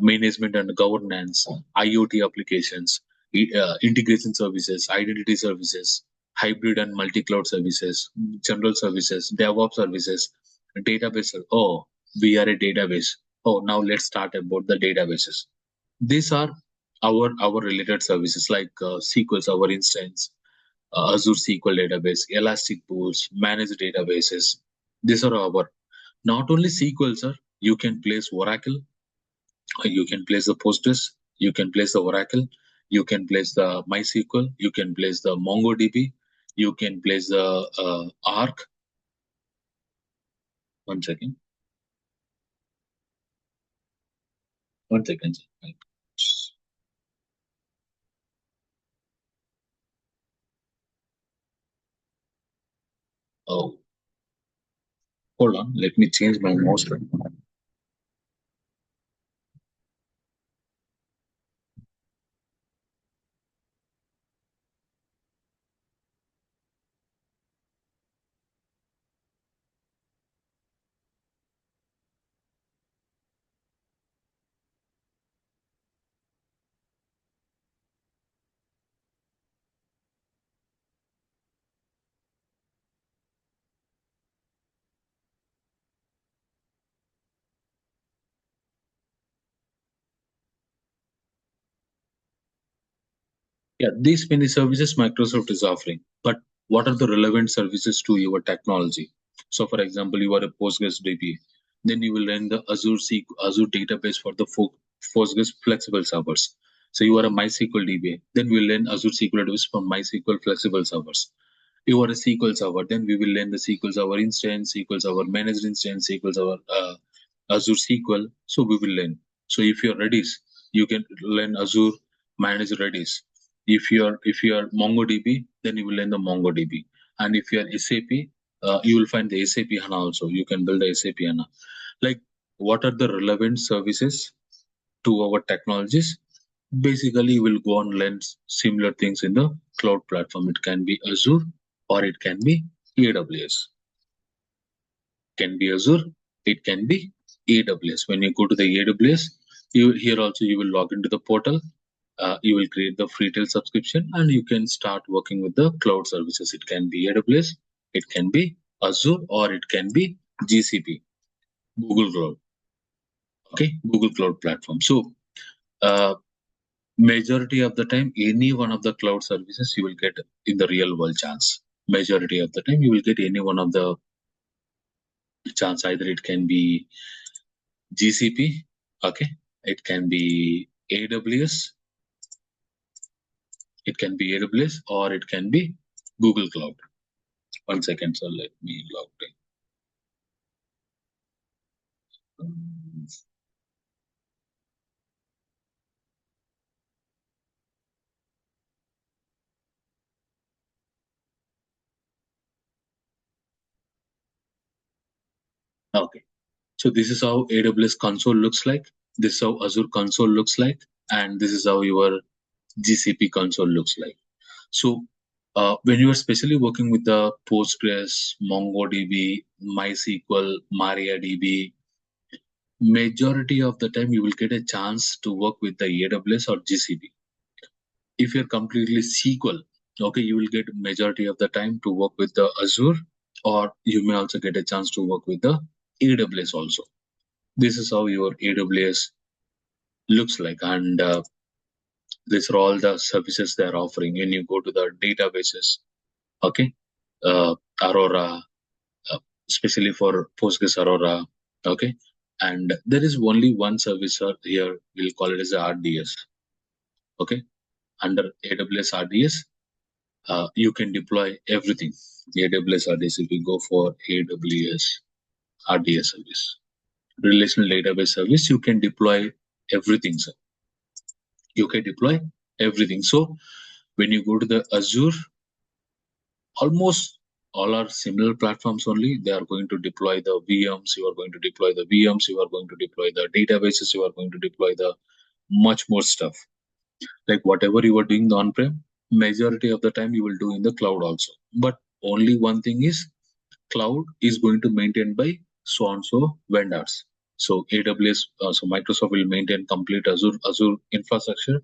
management and governance, IoT applications, integration services, identity services, hybrid and multi-cloud services, general services, DevOps services, database. Oh, we are a database. Oh, now let's start about the databases. These are our related services like SQL Server instance, Azure SQL database, Elastic pools, managed databases. These are our not only SQL, sir. You can place Oracle, you can place the Postgres, you can place the Oracle, you can place the MySQL, you can place the MongoDB, you can place the Arc. One second. One second. Oh, hold on. Let me change my mouse. Yeah, these many services Microsoft is offering, but what are the relevant services to your technology? So, for example, you are a Postgres DB, then you will run the Azure database for the Postgres flexible servers. So you are a MySQL DB, then we'll learn Azure SQL database from MySQL flexible servers. You are a SQL Server, then we will learn the SQL Server instance, SQL Server managed instance, SQL Server Azure SQL. So we will learn. So if you're Redis, you can learn Azure managed Redis. If you're MongoDB, then you will learn the MongoDB. And if you're SAP, you will find the SAP HANA also. You can build the SAP HANA. Like, what are the relevant services to our technologies? Basically, you will go and learn similar things in the cloud platform. It can be Azure or it can be AWS. Can be Azure, it can be AWS. When you go to the AWS, here also you will log into the portal. You will create the free trial subscription and you can start working with the cloud services. It can be AWS, it can be Azure, or it can be GCP, Google Cloud. Okay, Google Cloud Platform. So, majority of the time, any one of the cloud services you will get in the real world chance. Majority of the time, you will get any one of the chance. Either it can be GCP, okay, it can be AWS, it can be AWS, or it can be Google Cloud. One second, so let me log in. Okay, so this is how AWS console looks like. This is how Azure console looks like, and this is how your GCP console looks like. So when you are especially working with the Postgres, MongoDB, MySQL, MariaDB, majority of the time you will get a chance to work with the AWS or GCP. If you're completely SQL, okay, you will get majority of the time to work with the Azure, or you may also get a chance to work with the AWS also. This is how your AWS looks like, and these are all the services they are offering. When you go to the databases, okay, Aurora, especially for Postgres Aurora, okay, and there is only one service here. We'll call it as a RDS, okay. Under AWS RDS, you can deploy everything. The AWS RDS, if you go for AWS RDS service, relational database service, you can deploy everything, sir. You can deploy everything. So when you go to the Azure, almost all are similar platforms only. They are going to deploy the VMs, you are going to deploy the VMs, you are going to deploy the databases, you are going to deploy the much more stuff. Like whatever you are doing on-prem, majority of the time you will do in the cloud also. But only one thing is, cloud is going to maintain by so and so vendors. So AWS, so Microsoft will maintain complete Azure infrastructure.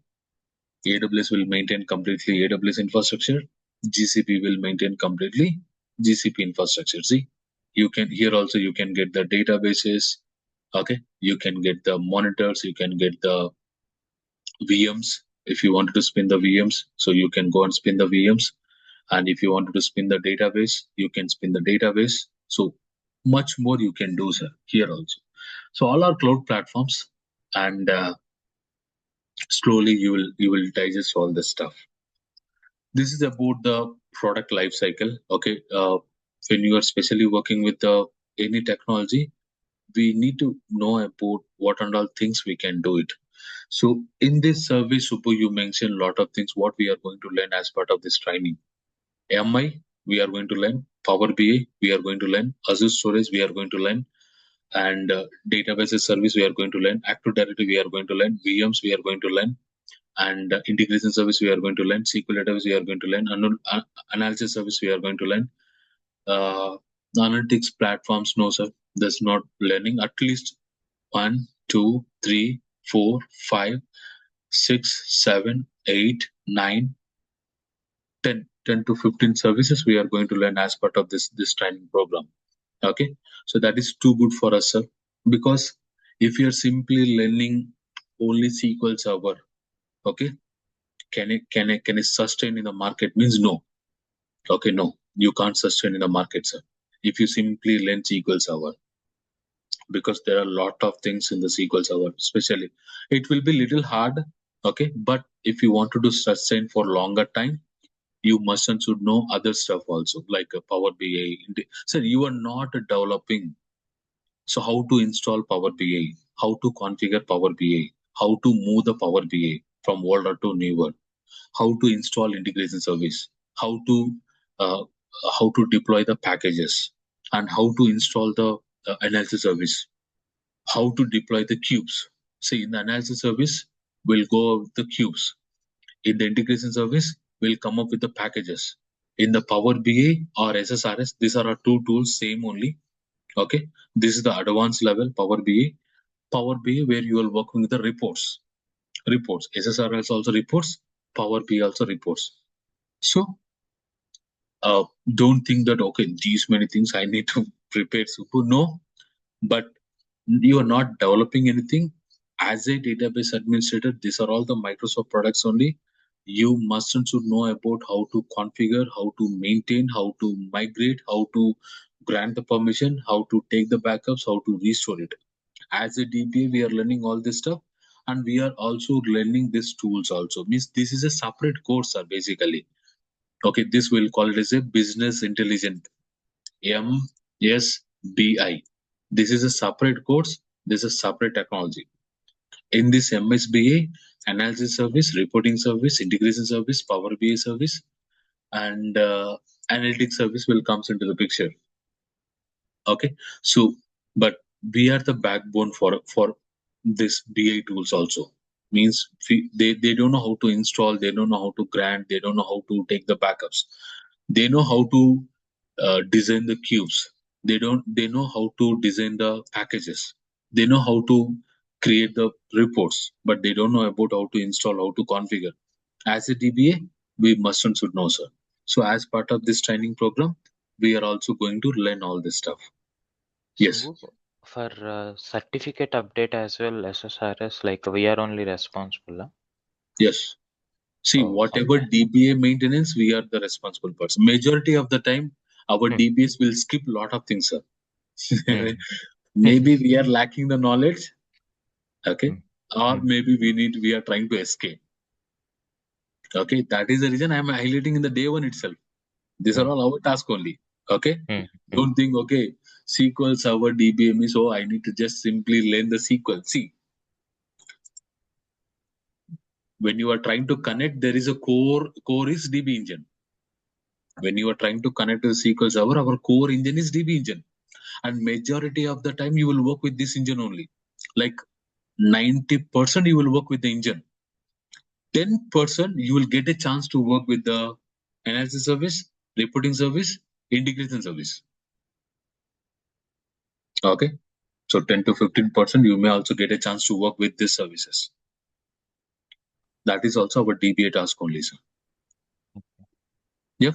AWS will maintain completely AWS infrastructure. GCP will maintain completely GCP infrastructure. See, you can here also you can get the databases, Okay, you can get the monitors, you can get the VMs if you wanted to spin the VMs. So you can go and spin the VMs. And if you wanted to spin the database, you can spin the database. So much more you can do, sir, here also. So all our cloud platforms, and slowly you will digest all this stuff. This is about the product life cycle. Okay, when you are especially working with any technology, we need to know about what and all things we can do it. So in this survey, Subbu, you mentioned a lot of things what we are going to learn as part of this training. MI, we are going to learn. Power BI, we are going to learn. Azure Storage, we are going to learn. And databases service, we are going to learn. Active Directory, we are going to learn. VMs, we are going to learn. And integration service, we are going to learn. SQL database, we are going to learn. Analysis service, we are going to learn. Analytics platforms, no, sir. That's not learning. At least 1, 2, 3, 4, 5, 6, 7, 8, 9, 10 to 15 services we are going to learn as part of this training program. Okay, so that is too good for us, sir, because if you are simply learning only SQL Server, okay, can it sustain in the market? Means no. Okay, no, you can't sustain in the market, sir, if you simply learn SQL Server, because there are a lot of things in the SQL Server. Especially it will be little hard, okay, but if you want to do sustain for longer time, you must and should know other stuff also, like Power BI. Sir, you are not developing. So how to install Power BI, how to configure Power BI, how to move the Power BI from older to newer, how to install integration service, how to uh, how to deploy the packages, and how to install the analysis service, how to deploy the cubes. See, in the analysis service, we'll go with the cubes. In the integration service, we'll come up with the packages. In the Power BI or SSRS, these are our two tools, same only. Okay, this is the advanced level Power BI. Power BI where you are working with the reports. Reports. SSRS also reports. Power BI also reports. So don't think that okay, these many things I need to prepare super. No, but you are not developing anything. As a database administrator, these are all the Microsoft products only. You must and should know about how to configure, how to maintain, how to migrate, how to grant the permission, how to take the backups, how to restore it. As a DBA, we are learning all this stuff, and we are also learning these tools also. Means this is a separate course, sir, basically. Okay, this we'll call it as a business intelligence, MSBI. This is a separate course. This is separate technology. In this MSBA, analysis service, reporting service, integration service, Power BI service, and analytics service will comes into the picture. Okay, so but we are the backbone for this BI tools also. Means they don't know how to install, they don't know how to grant, they don't know how to take the backups. They know how to design the cubes. They know how to design the packages. They know how to create the reports, but they don't know about how to install, how to configure. As a DBA, we must and should know, sir. So as part of this training program, we are also going to learn all this stuff. Yes. Subbu, for certificate update as well, SSRS, like we are only responsible. Huh? Yes. See, Oh, whatever okay. DBA maintenance, we are the responsible person. Majority of the time, our Hmm. DBAs will skip a lot of things, sir. Hmm. Maybe we are lacking the knowledge, okay, Hmm. or Hmm. maybe we are trying to escape. Okay, that is the reason I am highlighting in the day one itself. These are Hmm. all our task only. Okay, Hmm. Hmm. don't think okay, SQL Server DBA means oh I need to just simply learn the SQL. See, when you are trying to connect, there is a core is DB engine. When you are trying to connect to the SQL Server, our core engine is DB engine, and majority of the time you will work with this engine only. Like 90% you will work with the engine. 10% you will get a chance to work with the analysis service, reporting service, integration service. Okay, so 10 to 15% you may also get a chance to work with these services. That is also our DBA task only, sir. Yep,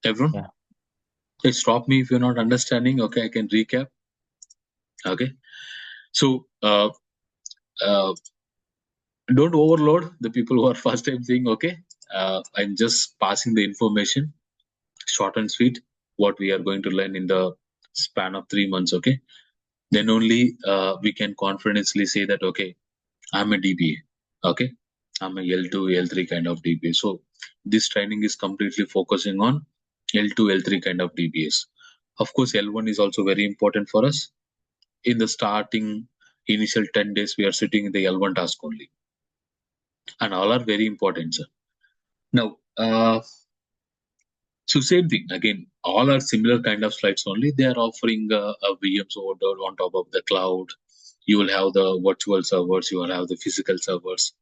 everyone. Yeah. Hey, stop me if you're not understanding. Okay, I can recap. Okay, So don't overload the people who are first time saying, okay, I'm just passing the information, short and sweet, what we are going to learn in the span of 3 months. Okay, then only we can confidently say that, okay, I'm a DBA. Okay, I'm a L2, L3 kind of DBA. So this training is completely focusing on L2, L3 kind of DBAs. Of course, L1 is also very important for us. In the starting initial 10 days, we are sitting in the L1 task only. And all are very important, sir. Now, so same thing again. All are similar kind of slides only. They are offering a VMs order on top of the cloud. You will have the virtual servers. You will have the physical servers.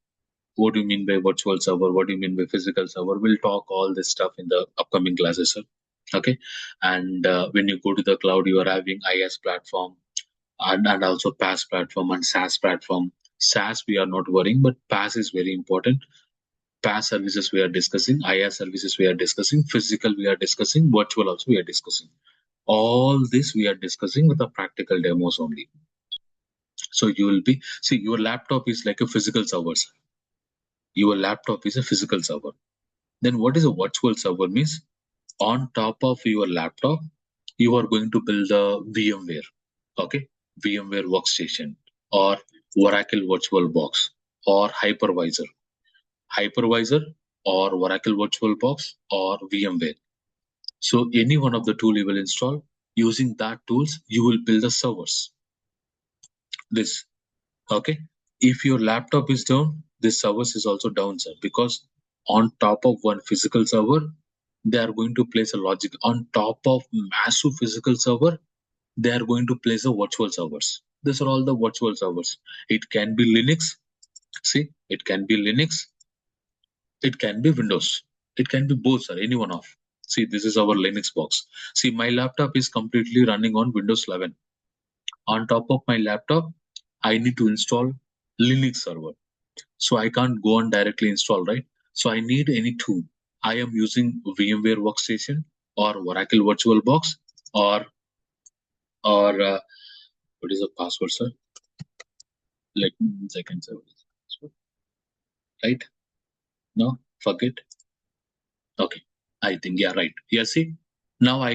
What do you mean by virtual server? What do you mean by physical server? We'll talk all this stuff in the upcoming classes, sir. Okay. And when you go to the cloud, you are having IaaS platform and also PaaS platform and SaaS platform. SaaS we are not worrying, but PaaS is very important. PaaS services we are discussing, IaaS services we are discussing, physical we are discussing, virtual also we are discussing. All this we are discussing with the practical demos only. So you will be, see, your laptop is like a physical server. Your laptop is a physical server. Then what is a virtual server means? On top of your laptop, you are going to build a VMware, okay? VMware workstation or Oracle VirtualBox or hypervisor or Oracle VirtualBox or VMware. So any one of the tool you will install, using that tools, you will build the servers. This, okay? If your laptop is down, this service is also down, sir, because on top of one physical server, they are going to place a logic. On top of massive physical server, they are going to place a virtual servers. These are all the virtual servers. It can be Linux. See, it can be Linux. It can be Windows. It can be both, sir, any one of. See, this is our Linux box. See, my laptop is completely running on Windows 11. On top of my laptop, I need to install Linux server. So I can't go and directly install, right? So I need any tool. I am using VMware Workstation or Oracle VirtualBox or what is the password, sir? Let me 1 second, sir. Right? No, forget. Okay, I think right. Yeah, see, now I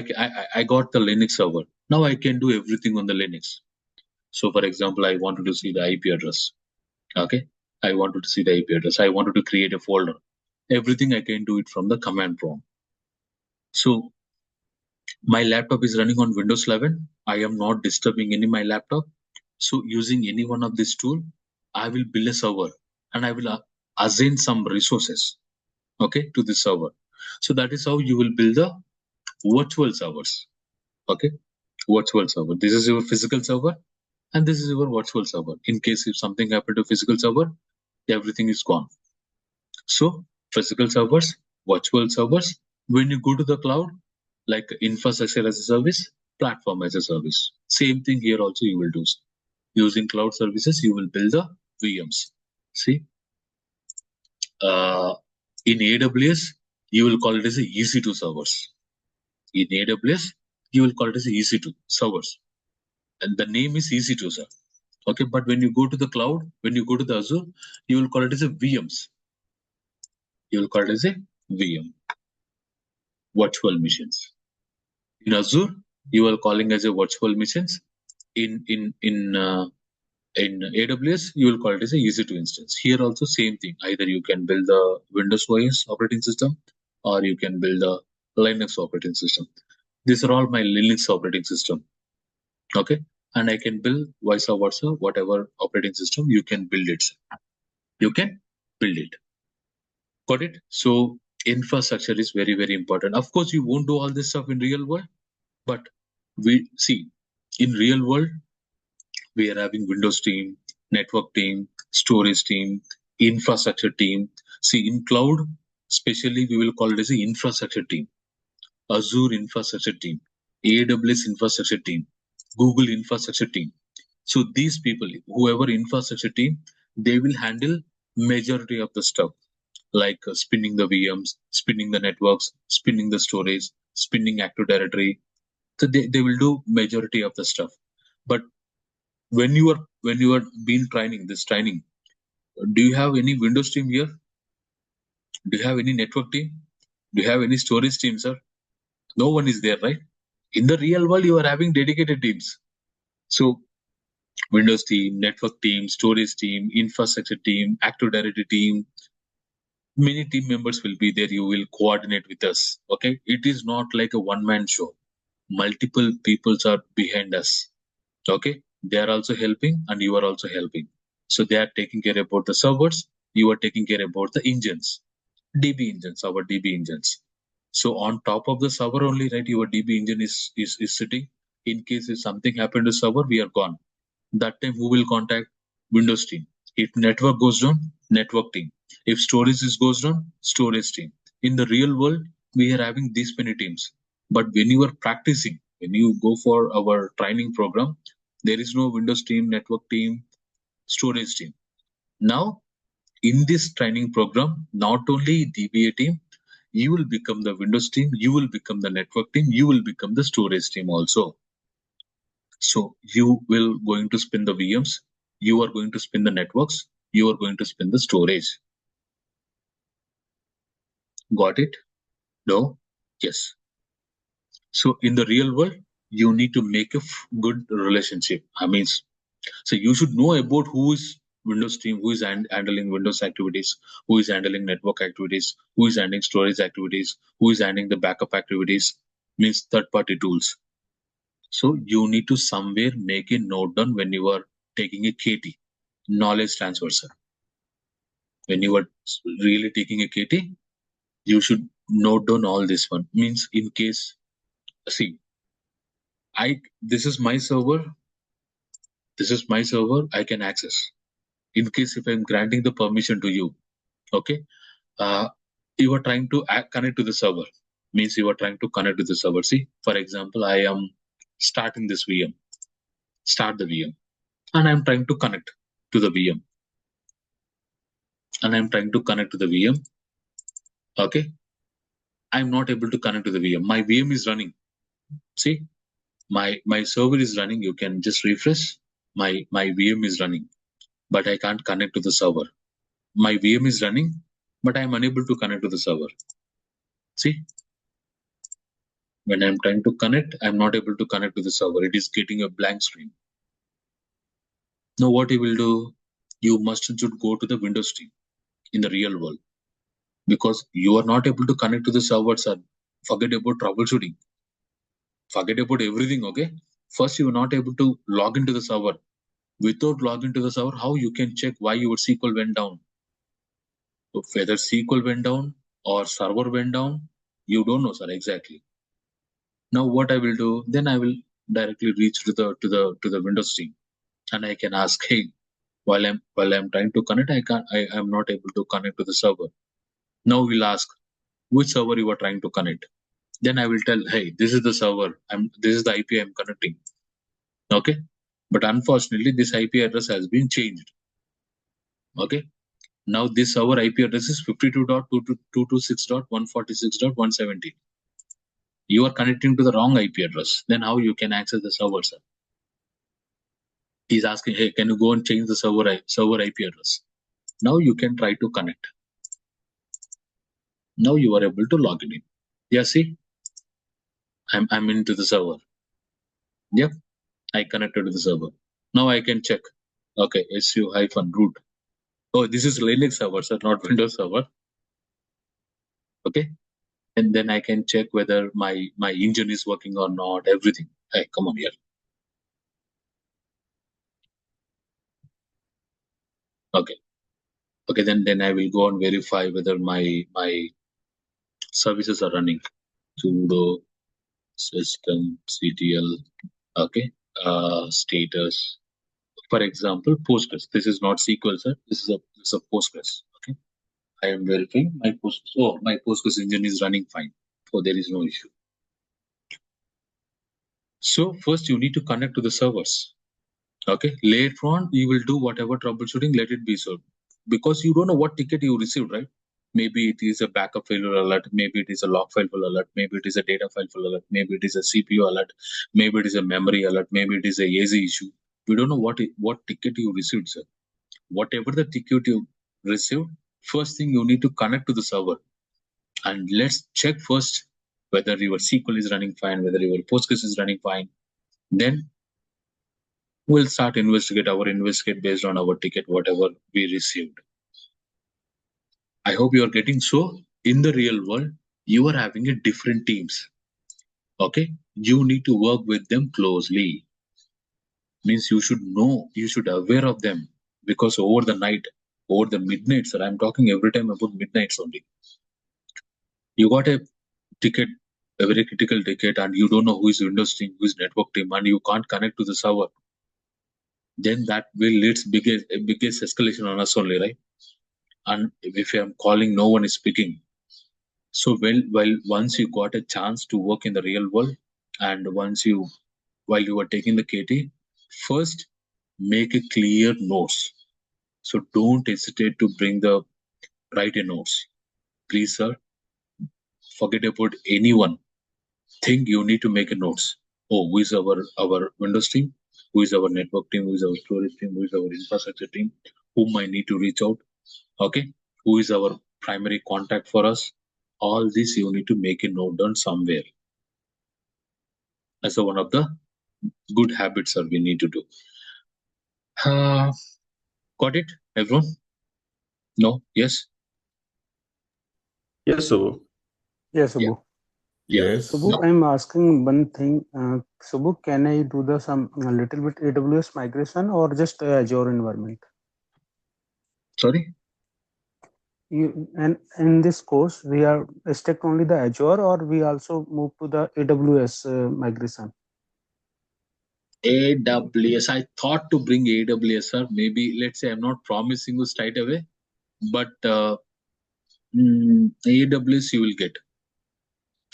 got the Linux server. Now I can do everything on the Linux. So, for example, I wanted to see the IP address. Okay, I wanted to see the IP address. I wanted to create a folder. Everything I can do it from the command prompt. So my laptop is running on Windows 11. I am not disturbing any my laptop. So using any one of this tool, I will build a server and I will assign some resources, okay, to this server. So that is how you will build the virtual servers. Okay, virtual server. This is your physical server and this is your virtual server. In case if something happened to physical server, everything is gone. So physical servers, virtual servers. When you go to the cloud, like infrastructure as a service, platform as a service. Same thing here also you will do. Using cloud services, you will build the VMs. See, in AWS, you will call it as a EC2 servers. In AWS, you will call it as a EC2 servers. And the name is EC2, sir. Okay, but when you go to the cloud, when you go to the Azure, you will call it as a VMs. You will call it as a VM, virtual machines. In Azure, you are calling as a virtual machines. In AWS, you will call it as a EC2 instance. Here also same thing. Either you can build the Windows OS operating system, or you can build the Linux operating system. These are all my Linux operating system. Okay, and I can build vice versa, whatever operating system you can build it. You can build it. Got it? So infrastructure is very, very important. Of course, you won't do all this stuff in real world, but we see in real world, we are having Windows team, network team, storage team, infrastructure team. See, in cloud, especially we will call it as an infrastructure team, Azure infrastructure team, AWS infrastructure team, Google infrastructure team. So these people, whoever infrastructure team, they will handle majority of the stuff, like spinning the VMs, spinning the networks, spinning the storage, spinning Active Directory. So they will do majority of the stuff. But when you are when you are being training, do you have any Windows team here? Do you have any network team? Do you have any storage team, sir? No one is there, right? In the real world, you are having dedicated teams. So Windows team, network team, storage team, infrastructure team, Active Directory team, many team members will be there. You will coordinate with us. Okay. It is not like a one-man show. Multiple peoples are behind us. Okay. They are also helping and you are also helping. So they are taking care about the servers. You are taking care about the engines, DB engines, our DB engines. So on top of the server only, right, your DB engine is sitting. In case if something happened to server, we are gone. That time who will contact? Windows team. If network goes down, network team. If storage goes down, storage team. In the real world, we are having these many teams. But when you are practicing, when you go for our training program, there is no Windows team, network team, storage team. Now, in this training program, not only DBA team, you will become the Windows team, you will become the network team, you will become the storage team also. So you will going to spin the VMs, you are going to spin the networks, you are going to spin the storage. Got it? No? Yes. So in the real world, you need to make a good relationship. I mean, so you should know about who is Windows team, who is handling Windows activities, who is handling network activities, who is handling storage activities, who is handling the backup activities, means third-party tools. So you need to somewhere make a note down when you are taking a KT, knowledge transfer, sir. When you are really taking a KT, you should note down all this one. Means in case, see, this is my server. This is my server. I can access. In case if I'm granting the permission to you, okay, you are trying to connect to the server. Means you are trying to connect to the server. See, for example, I am starting this VM. Start the VM. And I'm trying to connect to the VM. And I'm trying to connect to the VM. Okay. I'm not able to connect to the VM. My VM is running. See, my server is running. You can just refresh. My VM is running, but I can't connect to the server. My VM is running, but I'm unable to connect to the server. See, when I'm trying to connect, I'm not able to connect to the server. It is getting a blank screen. Now what you will do? You must should go to the Windows team in the real world, because you are not able to connect to the server, sir. Forget about troubleshooting. Forget about everything, okay? First, you are not able to log into the server. Without login to the server, how you can check why your SQL went down? So whether SQL went down or server went down, you don't know, sir, exactly. Now what I will do? Then I will directly reach to the Windows team, and I can ask, hey, while I'm trying to connect, I'm not able to connect to the server. Now we'll ask which server you are trying to connect. Then I will tell, hey, this is the server. This is the IP I'm connecting. Okay, but unfortunately, this IP address has been changed. Okay, now this server IP address is 52.226.146.170. You are connecting to the wrong IP address. Then how you can access the server, sir? He's asking, hey, can you go and change the server IP address? Now you can try to connect. Now you are able to log in. Yeah, see, I'm into the server. Yep, I connected to the server. Now I can check. Okay, su-root. Oh, this is Linux server, sir, not Windows server. Okay, and then I can check whether my engine is working or not. Everything. Hey, come on here. Okay. Okay, then I will go and verify whether my services are running. Sudo systemctl. Okay. Status. For example, Postgres. This is not SQL, sir. This is a Postgres. Okay. I am verifying my Postgres. Oh, my Postgres engine is running fine. So there is no issue. So first you need to connect to the servers. Okay. Later on, you will do whatever troubleshooting. Let it be so, because you don't know what ticket you received, right? Maybe it is a backup failure alert. Maybe it is a log file alert. Maybe it is a data file alert. Maybe it is a CPU alert. Maybe it is a memory alert. Maybe it is a AZ issue. We don't know what ticket you received, sir. Whatever the ticket you received, first thing you need to connect to the server, and let's check first whether your SQL is running fine, whether your Postgres is running fine. Then we'll start investigate based on our ticket, whatever we received. I hope you are getting. So in the real world, you are having a different teams. Okay, you need to work with them closely. Means you should know, you should aware of them, because over the night, over the midnights, and I'm talking every time about midnights only. You got a ticket, a very critical ticket, and you don't know who is Windows team, who is network team, and you can't connect to the server. Then that will leads biggest escalation on us only, right? And if I'm calling, no one is speaking. So well, once you got a chance to work in the real world, and while you are taking the KT, first make a clear notes. So don't hesitate to write a notes. Please, sir, forget about anyone. Think you need to make a notes. Oh, who is our Windows team? Who is our network team? Who is our storage team? Who is our infrastructure team? Whom I need to reach out? Okay, who is our primary contact for us? All this you need to make a note down somewhere. As one of the good habits that we need to do. Got it, everyone? No? Yes? Yes, Subbu. Yes, Subbu. Yes. Subbu, I'm asking one thing. Subbu, can I do a little bit AWS migration or just Azure environment? Sorry? And in this course, we are stuck only the Azure, or we also move to the AWS migration? AWS. I thought to bring AWS, sir. Maybe, let's say, I'm not promising you straight away, but AWS you will get.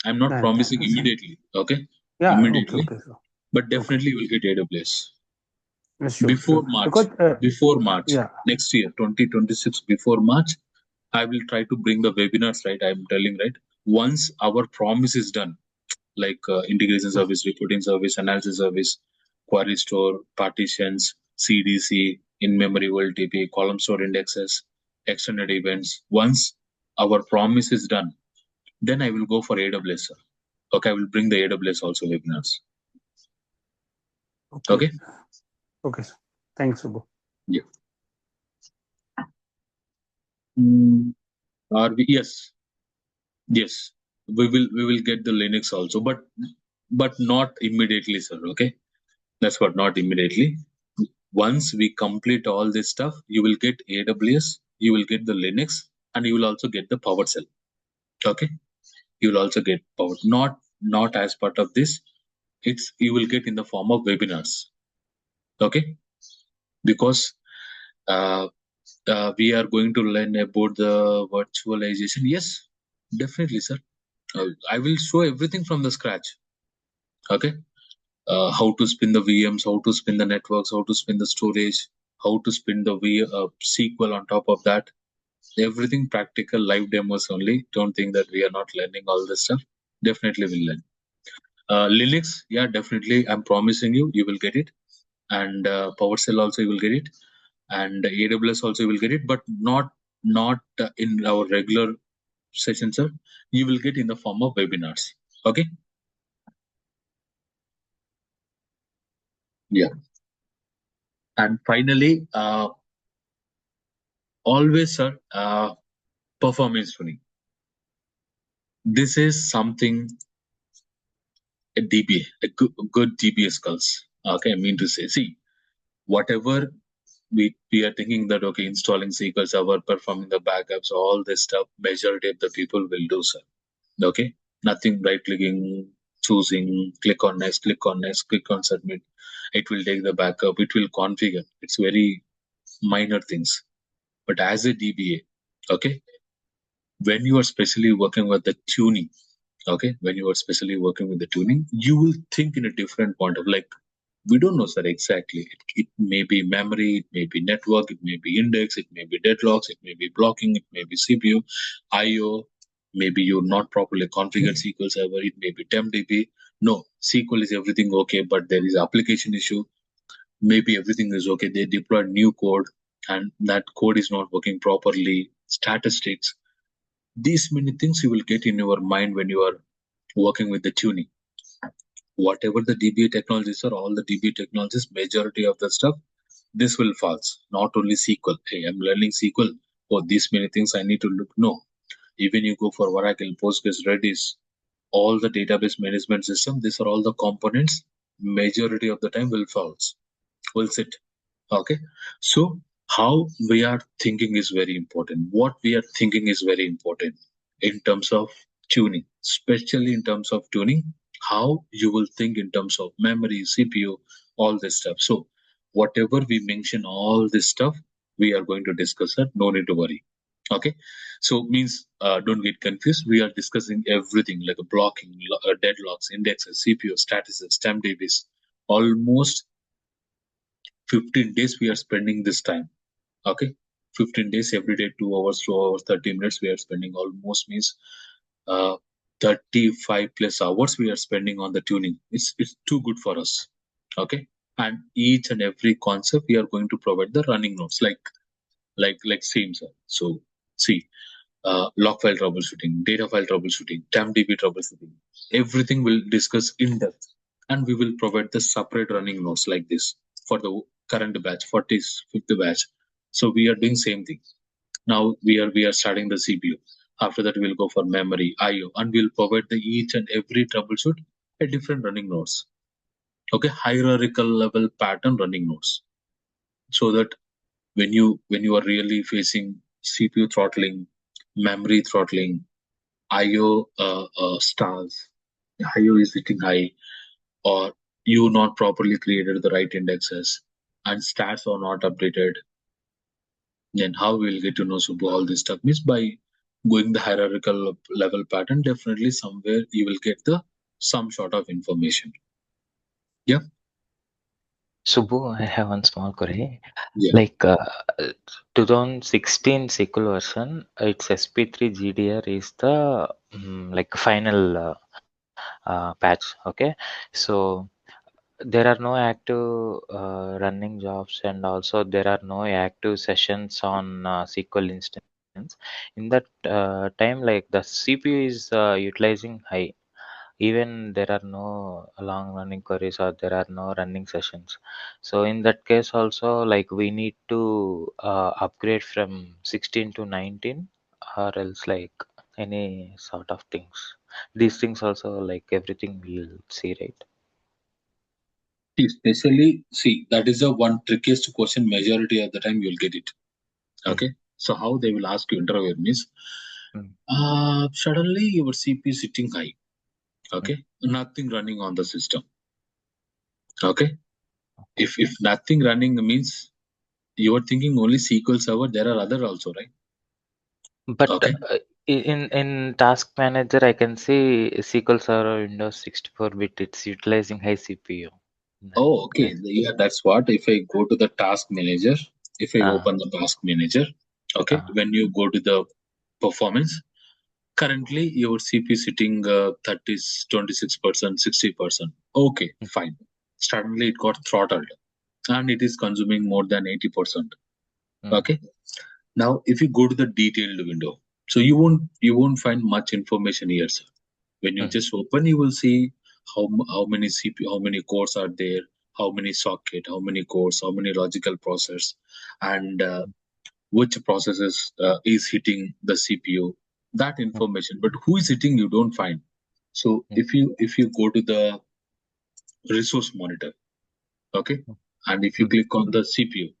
I'm not promising immediately, okay? Yeah, immediately, okay, sir. but definitely you will get AWS. Sure, Before sure. March, Yeah. next year, 2026, before March, I will try to bring the webinars, right? I'm telling, right? Once our promise is done, like integration service, reporting service, analysis service, query store, partitions, CDC, in-memory OLTP, column store indexes, extended events. Once our promise is done, then I will go for AWS, sir. Okay, I will bring the AWS also webinars. Okay? Okay, sir. Thanks, Subbu. Yeah. Yes. Yes. We will get the Linux also, but not immediately, sir. Okay? That's what, not immediately. Once we complete all this stuff, you will get AWS, you will get the Linux, and you will also get the PowerShell. Okay? You will also get Power. Not as part of this. You will get in the form of webinars. Okay? Because we are going to learn about the virtualization. Yes, definitely, sir. I will show everything from the scratch. Okay? How to spin the VMs, how to spin the networks, how to spin the storage, how to spin the SQL on top of that. Everything practical, live demos only. Don't think that we are not learning all this stuff. Definitely will learn. Linux, yeah, definitely. I'm promising you, you will get it. And PowerShell also you will get it. And AWS also you will get it, but not in our regular session, sir. You will get in the form of webinars. Okay? Yeah. And finally, always, sir, performance tuning. This is something a DB, a good DBA skills. Okay, I mean to say, see, whatever we are thinking that, okay, installing SQL Server, performing the backups, all this stuff, majority of the people will do, sir. Okay, nothing right clicking, choosing, click on next, click on submit. It will take the backup, it will configure. It's very minor things. But as a DBA, okay, when you are specially working with the tuning, okay, when you are specially working with the tuning, you will think in a different point of, like, we don't know, sir, exactly. It may be memory, it may be network, it may be index, it may be deadlocks, it may be blocking, it may be CPU, IO, maybe you're not properly configured SQL Server, it may be TempDB. No, SQL is everything okay, but there is application issue. maybe everything is okay. They deployed new code and that code is not working properly. Statistics, these many things you will get in your mind when you are working with the tuning. Whatever the DBA technologies are, all the DBA technologies, majority of the stuff, this will false. Not only SQL. Hey, I'm learning SQL. Oh, these many things I need to look. No. Even you go for Oracle, Postgres, Redis, all the database management system, these are all the components. Majority of the time will false. Will sit. Okay. So how we are thinking is very important. What we are thinking is very important in terms of tuning, especially in terms of tuning, how you will think in terms of memory, CPU, all this stuff. So whatever we mention, all this stuff, we are going to discuss that. No need to worry. Okay. So means don't get confused. We are discussing everything like a blocking, deadlocks, indexes, CPU, statuses, temp DBs, almost 15 days we are spending this time. Okay, 15 days every day, 2 hours, 2 hours, 30 minutes we are spending, almost means 35 plus hours we are spending on the tuning. It's too good for us. Okay, and each and every concept we are going to provide the running notes like same sir. So see, log file troubleshooting, data file troubleshooting, TAMDB troubleshooting, everything we'll discuss in depth, and we will provide the separate running notes like this for the current batch, 45th batch. So we are doing same thing. Now we are starting the CPU. After that we'll go for memory, IO, and we'll provide the each and every troubleshoot a different running notes. Okay, hierarchical level pattern running notes, so that when you are really facing CPU throttling, memory throttling, IO stars, IO is hitting high, or you not properly created the right indexes, and stats are not updated, then how we'll get to know Subbu all this stuff means by going the hierarchical level pattern. Definitely somewhere you will get the some sort of information. Yeah. Subbu, I have one small query. Yeah. Like 2016 SQL version, its SP3 GDR is the like final patch. Okay, so there are no active running jobs, and also there are no active sessions on SQL instance. In that time, like the CPU is utilizing high, even there are no long running queries or there are no running sessions. So in that case also, like we need to upgrade from 16 to 19, or else like any sort of things. These things also, like everything we'll see, right? Especially see, that is the one trickiest question. Majority of the time you'll get it. Okay. So how they will ask you interview means suddenly your CPU is sitting high. Okay. Nothing running on the system. Okay. If nothing running means you are thinking only SQL Server. There are other also, right? But Okay. in Task Manager, I can see SQL Server Windows 64-bit. It's utilizing high CPU. Oh, okay. Yeah, that's what. If I go to the task manager, if I open the task manager, okay, when you go to the performance, currently your CPU sitting 30, 26%, 60%. Okay, fine. Suddenly it got throttled and it is consuming more than 80%. Okay. Now, if you go to the detailed window, so you won't find much information here, sir. When you just open, you will see how many CPU, how many cores are there, how many socket, how many cores, how many logical process, and which processes is hitting the CPU. That information, but who is hitting, you don't find. So if you go to the resource monitor, okay, and if you click on the CPU,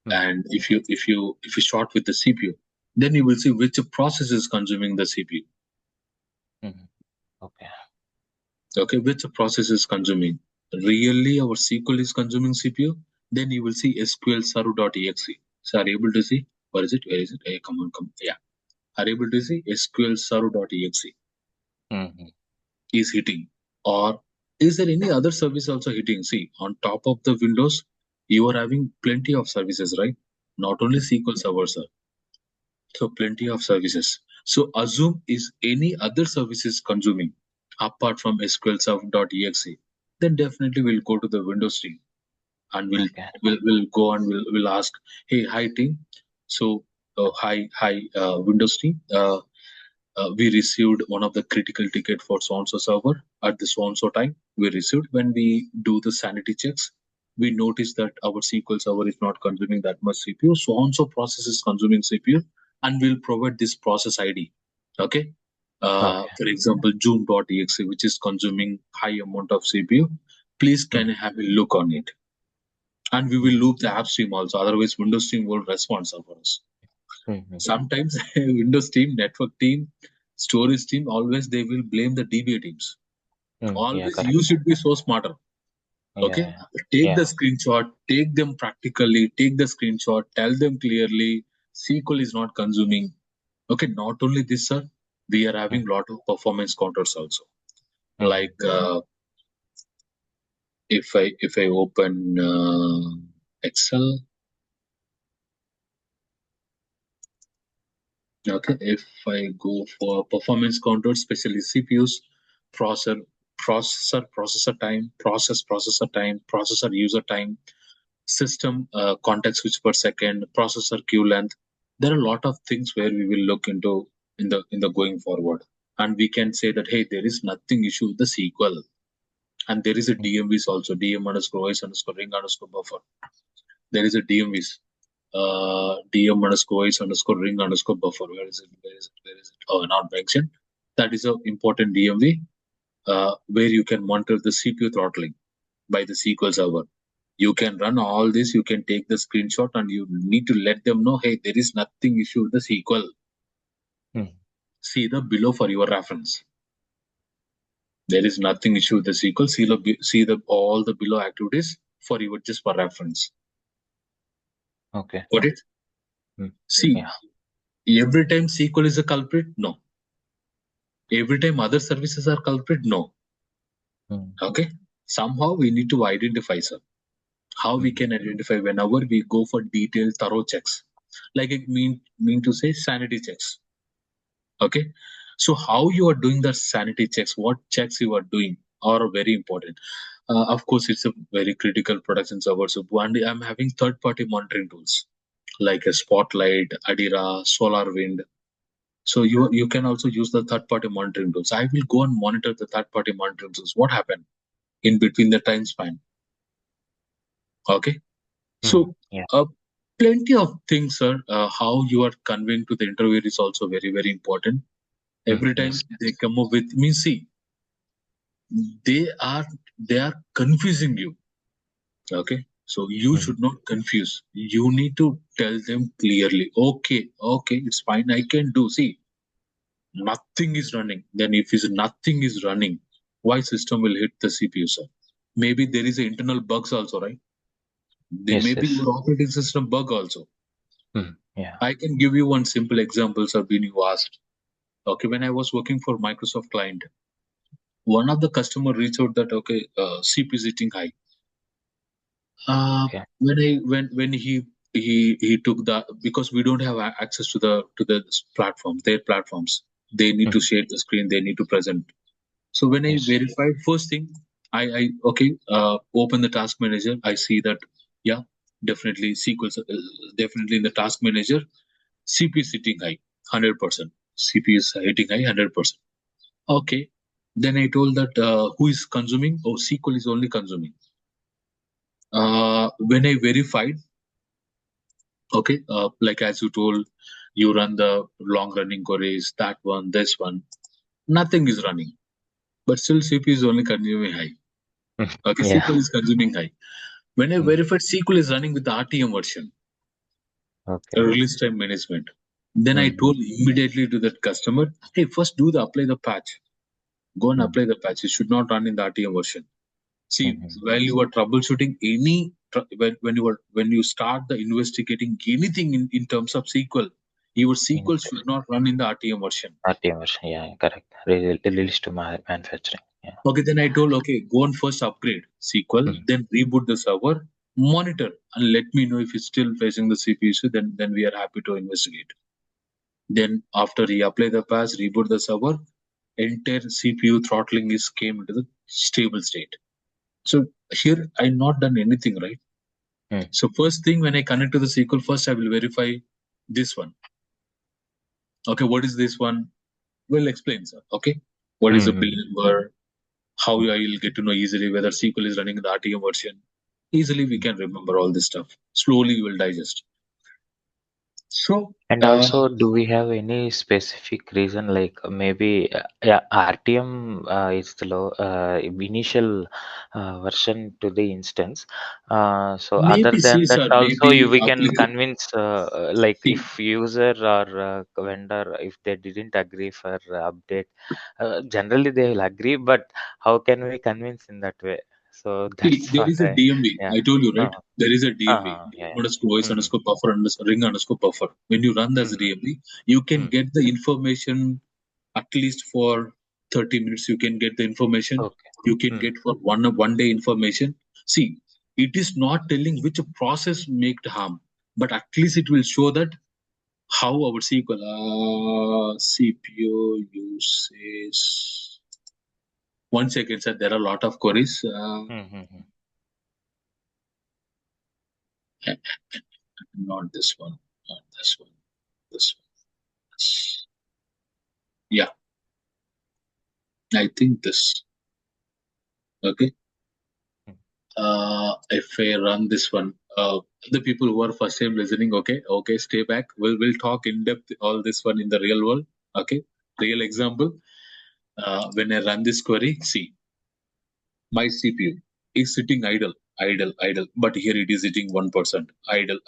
and if you start with the CPU, then you will see which process is consuming the CPU. Okay. Okay, which process is consuming. Really, our SQL is consuming CPU. Then you will see SQL Server.exe. So are you able to see? Where is it? Where is it? Hey, come on, come. Yeah. Are you able to see SQL Server.exe is hitting? Or is there any other service also hitting? See, on top of the Windows, you are having plenty of services, right? Not only SQL Server, sir. So plenty of services. So assume is any other services consuming apart from SQL Server.exe, then definitely we'll go to the Windows stream. and we'll Okay. we'll go and we'll ask, hey, hi team. So hi Windows team. We received one of the critical ticket for so-and-so server at the so-and-so time. We received when we do the sanity checks. We notice that our SQL Server is not consuming that much CPU. So-and-so process is consuming CPU, and we'll provide this process ID. Okay. Okay. For example, Joom.exe, which is consuming high amount of CPU. Please can you have a look on it? And we will loop the app stream also. Otherwise, Windows team will respond for us. Sometimes Windows team, network team, storage team, always they will blame the DBA teams. Yeah, Always correct. you should be so smarter. Okay, Yeah. take the Yeah. screenshot, take them practically, take the screenshot, tell them clearly SQL is not consuming. Okay, not only this, sir, we are having lot of performance counters also. Like if I open Excel. Okay, if I go for performance control, especially CPUs, processor time, processor time, processor user time, system context switch per second, processor queue length. There are a lot of things where we will look into in the going forward, and we can say that hey, there is nothing issue with the SQL, and there is a DMVs also, DM underscore OS underscore ring underscore buffer. There is a DMVs. DM underscore is underscore ring underscore buffer. Where is it? Where is it? Where is it? Oh, not mentioned. That is an important DMV where you can monitor the CPU throttling by the SQL Server. You can run all this. You can take the screenshot and you need to let them know, hey, there is nothing issue with the SQL. See the below for your reference. There is nothing issue with the SQL. See the all the below activities for your just for reference. Okay. Got it? See, every time SQL is a culprit, no. Every time other services are culprit, no. Okay. Somehow we need to identify, sir. How we can identify whenever we go for detailed, thorough checks. Like it mean to say sanity checks. Okay. So how you are doing the sanity checks, what checks you are doing are very important. Of course, it's a very critical production server. So one day I'm having third-party monitoring tools like a Spotlight, Adira, SolarWind. So you can also use the third-party monitoring tools. I will go and monitor the third-party monitoring tools. What happened in between the time span? Okay. So plenty of things, sir. How you are conveying to the interviewer is also very, very important. Every time they come up with me, see, they are confusing you. Okay. So you should not confuse. You need to tell them clearly. Okay, it's fine. I can do. See, nothing is running. Then if nothing is running, why system will hit the CPU, sir? Maybe there is an internal bugs also, right? There may be your operating system bug also. I can give you one simple example, sir, when you asked. Okay, when I was working for Microsoft client, one of the customer reached out that okay, CPU is hitting high. When he took the, because we don't have access to the platform, their platforms. They need to share the screen. They need to present. So when I verified, first thing, I open the task manager. I see that definitely SQL, definitely in the task manager, CPU is hitting high, 100%. CPU is hitting high, 100%. Okay. Then I told that who is consuming? Oh, SQL is only consuming. When I verified, okay, like as you told, you run the long running queries, that one, this one, nothing is running, but still CPU is only consuming high. Okay, SQL is consuming high. When I verified, SQL is running with the RTM version, release time management. Then I told immediately to that customer, hey, first apply the patch. Go and apply the patch. It should not run in the RTM version. See, while you are troubleshooting when you start the investigating anything in terms of SQL, your SQL should not run in the RTM version. RTM version, correct. Release to manufacturing. Okay, then I told, okay, go and first upgrade SQL, then reboot the server, monitor, and let me know if it's still facing the CPU issue. Then we are happy to investigate. Then after he apply the patch, reboot the server, entire CPU throttling came into the stable state. So here I not done anything, right? So first thing, when I connect to the SQL, first I will verify this one. Okay, what is this one? We'll explain, sir. Okay, what is the build number? How I will get to know easily whether SQL is running in the RTM version. Easily we can remember all this stuff. Slowly you will digest. So And also, do we have any specific reason, like maybe yeah, RTM is the low initial version to the instance. So other maybe see, than that, sir, also maybe we can applicable. convince, like See, if user or vendor, if they didn't agree for update, generally they will agree. But how can we convince in that way? So see, that's there what is a DMB. yeah. I told you, right? There is a DMB. Yeah, DM yeah. underscore voice underscore buffer underscore ring underscore buffer. When you run this DMB, you can get the information at least for 30 minutes. You can get the information. Okay. You can get for one day information. See, it is not telling which process made harm, but at least it will show that how our SQL CPU usage. 1 second, sir. There are a lot of queries. Not this one. Not this one. This one. Yeah. I think this. Okay. If I run this one, the people who are first time listening, okay, stay back. We'll talk in depth all this one in the real world. Okay, real example. When I run this query, see, my CPU is sitting idle, but here it is sitting 1%, idle.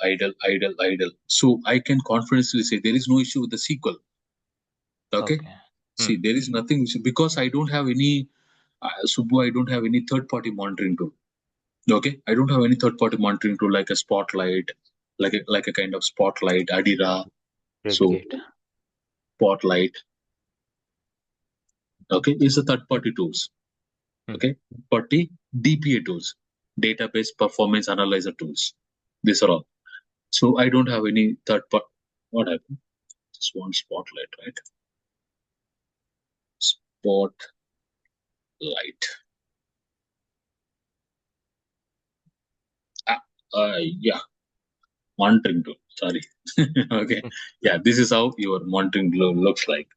So I can confidently say there is no issue with the SQL. Okay. See, there is nothing because I don't have any, Subbu, I don't have any third party monitoring tool. Okay, I don't have any third-party monitoring tool like a Spotlight, like a kind of Spotlight, Adira. So Spotlight, okay, is a third-party tools. Okay, party DPA tools, database performance analyzer tools. These are all. So I don't have any third-party. What happened? Just one Spotlight, right? Spotlight. Yeah. Monitoring tool. Sorry. Okay. Yeah, this is how your monitoring tool looks like.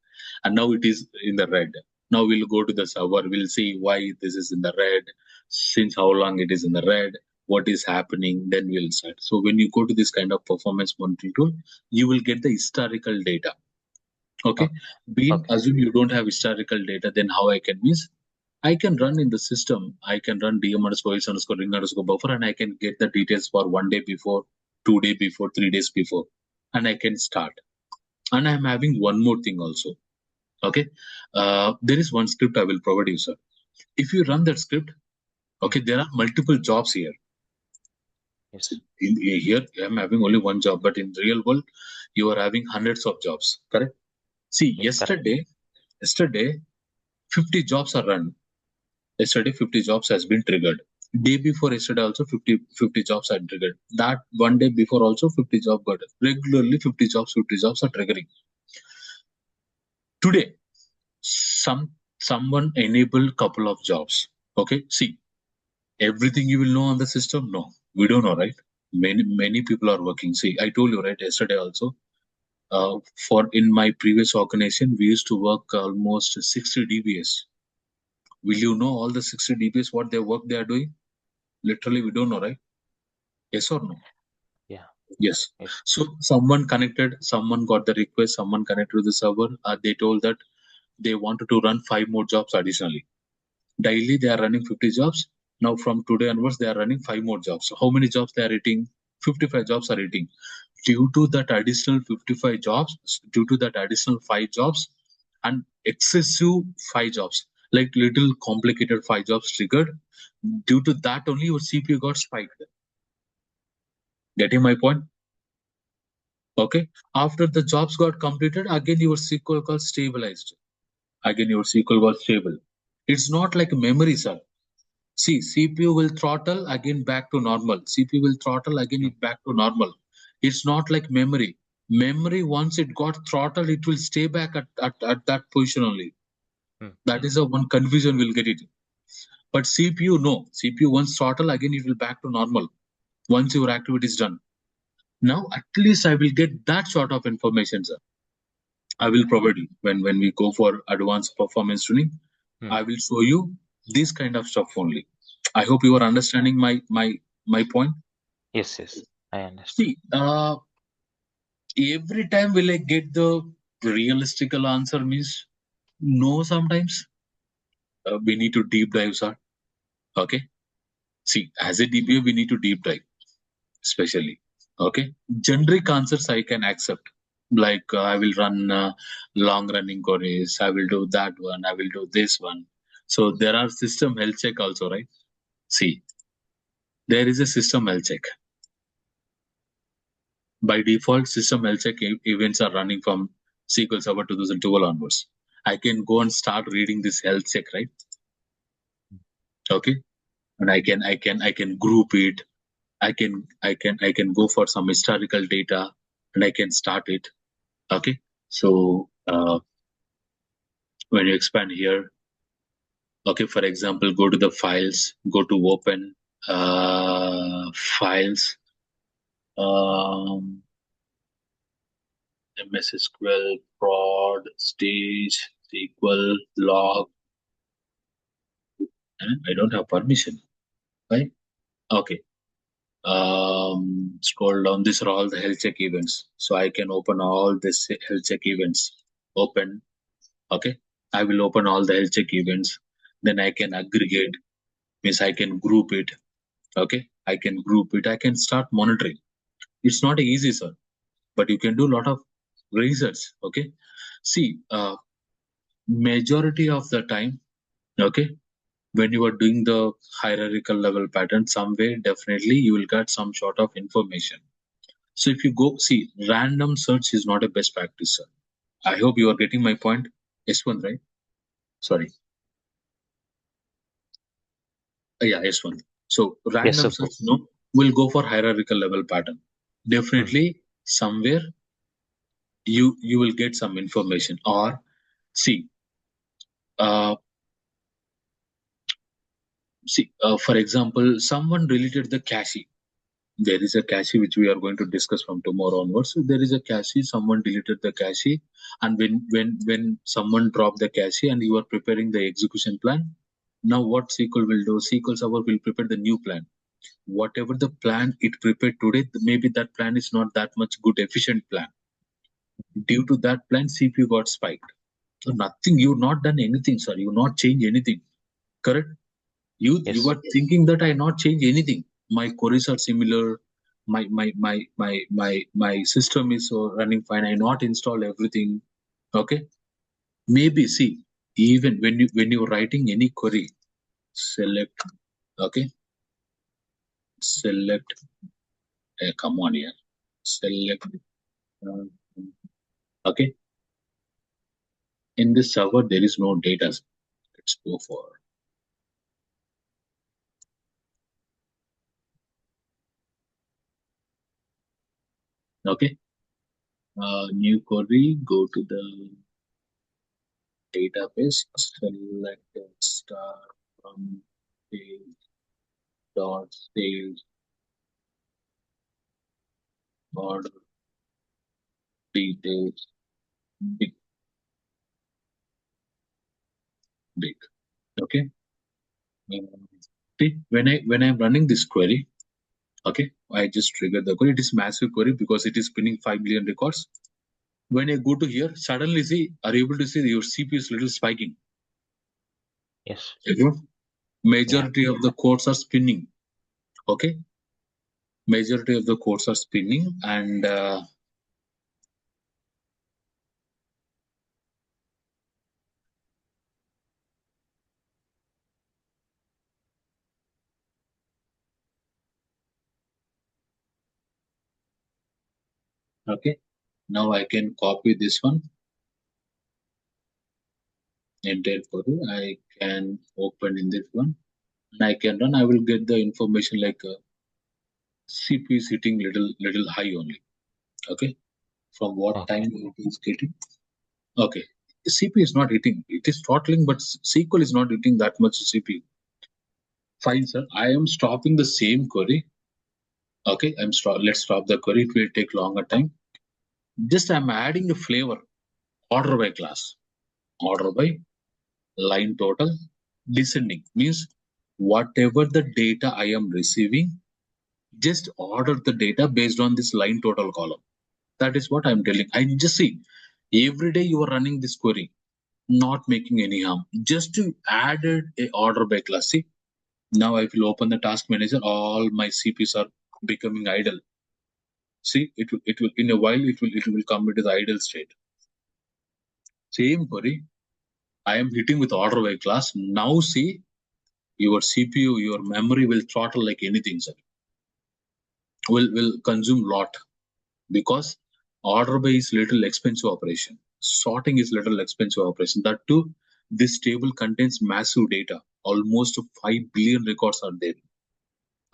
And now it is in the red. Now we'll go to the server. We'll see why this is in the red, since how long it is in the red, what is happening. Then we'll start. So when you go to this kind of performance monitoring tool, you will get the historical data. Okay. Assume you don't have historical data, then how I can miss? I can run in the system. I can run DM underscore voice underscore ring underscore buffer, and I can get the details for 1 day before, 2 days before, 3 days before, and I can start. And I'm having one more thing also. Okay, there is one script I will provide you, sir. If you run that script, okay, there are multiple jobs here. Yes. Here I'm having only one job, but in real world, you are having hundreds of jobs. Correct? See, Yes, yesterday, 50 jobs are run. Yesterday, 50 jobs has been triggered. Day before yesterday also 50 jobs are triggered. That one day before also 50 jobs got regularly 50 jobs are triggering. Today, someone enabled couple of jobs. Okay, see, everything you will know on the system? No, we don't know, right? Many people are working. See, I told you right yesterday also. For in my previous organization, we used to work almost 60 DBS. Will you know all the 60 DBS what their work they are doing? Literally, we don't know, right? Yes or no? Yeah. Yes. So someone connected, someone got the request, someone connected to the server. They told that they wanted to run 5 more jobs additionally. Daily they are running 50 jobs. Now from today onwards they are running 5 more jobs. So how many jobs they are hitting? 55 jobs are hitting. Due to that additional 55 jobs, due to that additional 5 jobs and excessive 5 jobs, like little complicated 5 jobs triggered, due to that only your CPU got spiked. Getting my point? Okay. After the jobs got completed, again your SQL got stabilized. Again your SQL got stable. It's not like memory, sir. See, CPU will throttle again back to normal. CPU will throttle again it back to normal. It's not like memory. Memory, once it got throttled, it will stay back at that position only. That is the one confusion we'll get it. But CPU, no. CPU once throttle, again it will back to normal. once your activity is done. Now at least I will get that sort of information, sir. I will provide you when we go for advanced performance tuning. I will show you this kind of stuff only. I hope you are understanding my point. Yes, I understand. See, every time will I get the realistical answer means no. Sometimes we need to deep dive, sir. Okay. See, as a DBA, we need to deep dive, especially. Okay. Generic answers I can accept. Like I will run long running queries. I will do that one. I will do this one. So there are system health check also, right? See, there is a system health check. By default, system health check events are running from SQL Server 2012 onwards. I can go and start reading this health check, right? Okay, and I can group it. I can go for some historical data, and I can start it. Okay, so when you expand here, okay, for example, go to the files, go to open files. MS SQL, prod, stage, SQL, log, and I don't have permission, right? Okay. Scroll down. These are all the health check events. So I can open all this health check events. Open. Okay. I will open all the health check events. Then I can aggregate. Means I can group it. Okay. I can group it. I can start monitoring. It's not easy, sir, but you can do a lot of research. Okay. See, majority of the time, okay, when you are doing the hierarchical level pattern, somewhere definitely you will get some sort of information. So if you go see, random search is not a best practice, sir. I hope you are getting my point. S1, right? Sorry. Yeah, S1. So random search, no, will go for hierarchical level pattern. Definitely somewhere you will get some information. Or see, for example, someone deleted the cache. There is a cache which we are going to discuss from tomorrow onwards. So there is a cache, someone deleted the cache, and when someone dropped the cache and you are preparing the execution plan, now what SQL will do? SQL Server will prepare the new plan. Whatever the plan it prepared today, maybe that plan is not that much good, efficient plan. Due to that plan, CPU got spiked. So nothing, you've not done anything, sir. You've not changed anything. Correct? You were thinking that I not change anything. My queries are similar. My system is running fine. I not install everything. Okay. Maybe see, even when you're writing any query, select. Okay. Select. Come on here. Select. Okay. In this server there is no data. Let's go for. Okay. New query. Go to the database, select star from sales dot sales order details big. Okay. See, when I'm running this query, okay, I just trigger the query. It is massive query because it is spinning 5 million records. When I go to here, suddenly see, are you able to see your CPU is little spiking? Yes. Majority of the codes are spinning. Okay. Majority of the codes are spinning, and okay. Now I can copy this one. Entire query. I can open in this one, and I can run. I will get the information like CPU is hitting little high only. Okay. From what time it is getting? Okay. CPU is not hitting. It is throttling, but SQL is not hitting that much CPU. Fine, sir. I am stopping the same query. Okay, let's stop the query. It will take longer time. Just I'm adding a flavor. Order by class. Order by line total. Descending means whatever the data I am receiving, just order the data based on this line total column. That is what I'm telling. I just see every day you are running this query, not making any harm. Just to add a order by class. See, now I will open the task manager. All my CPs are becoming idle. See, it will in a while it will come into the idle state. Same query, I am hitting with order by class. Now see, your CPU, your memory will throttle like anything, sir. Will consume lot, because order by is little expensive operation. Sorting is little expensive operation. That too, this table contains massive data. Almost 5 billion records are there.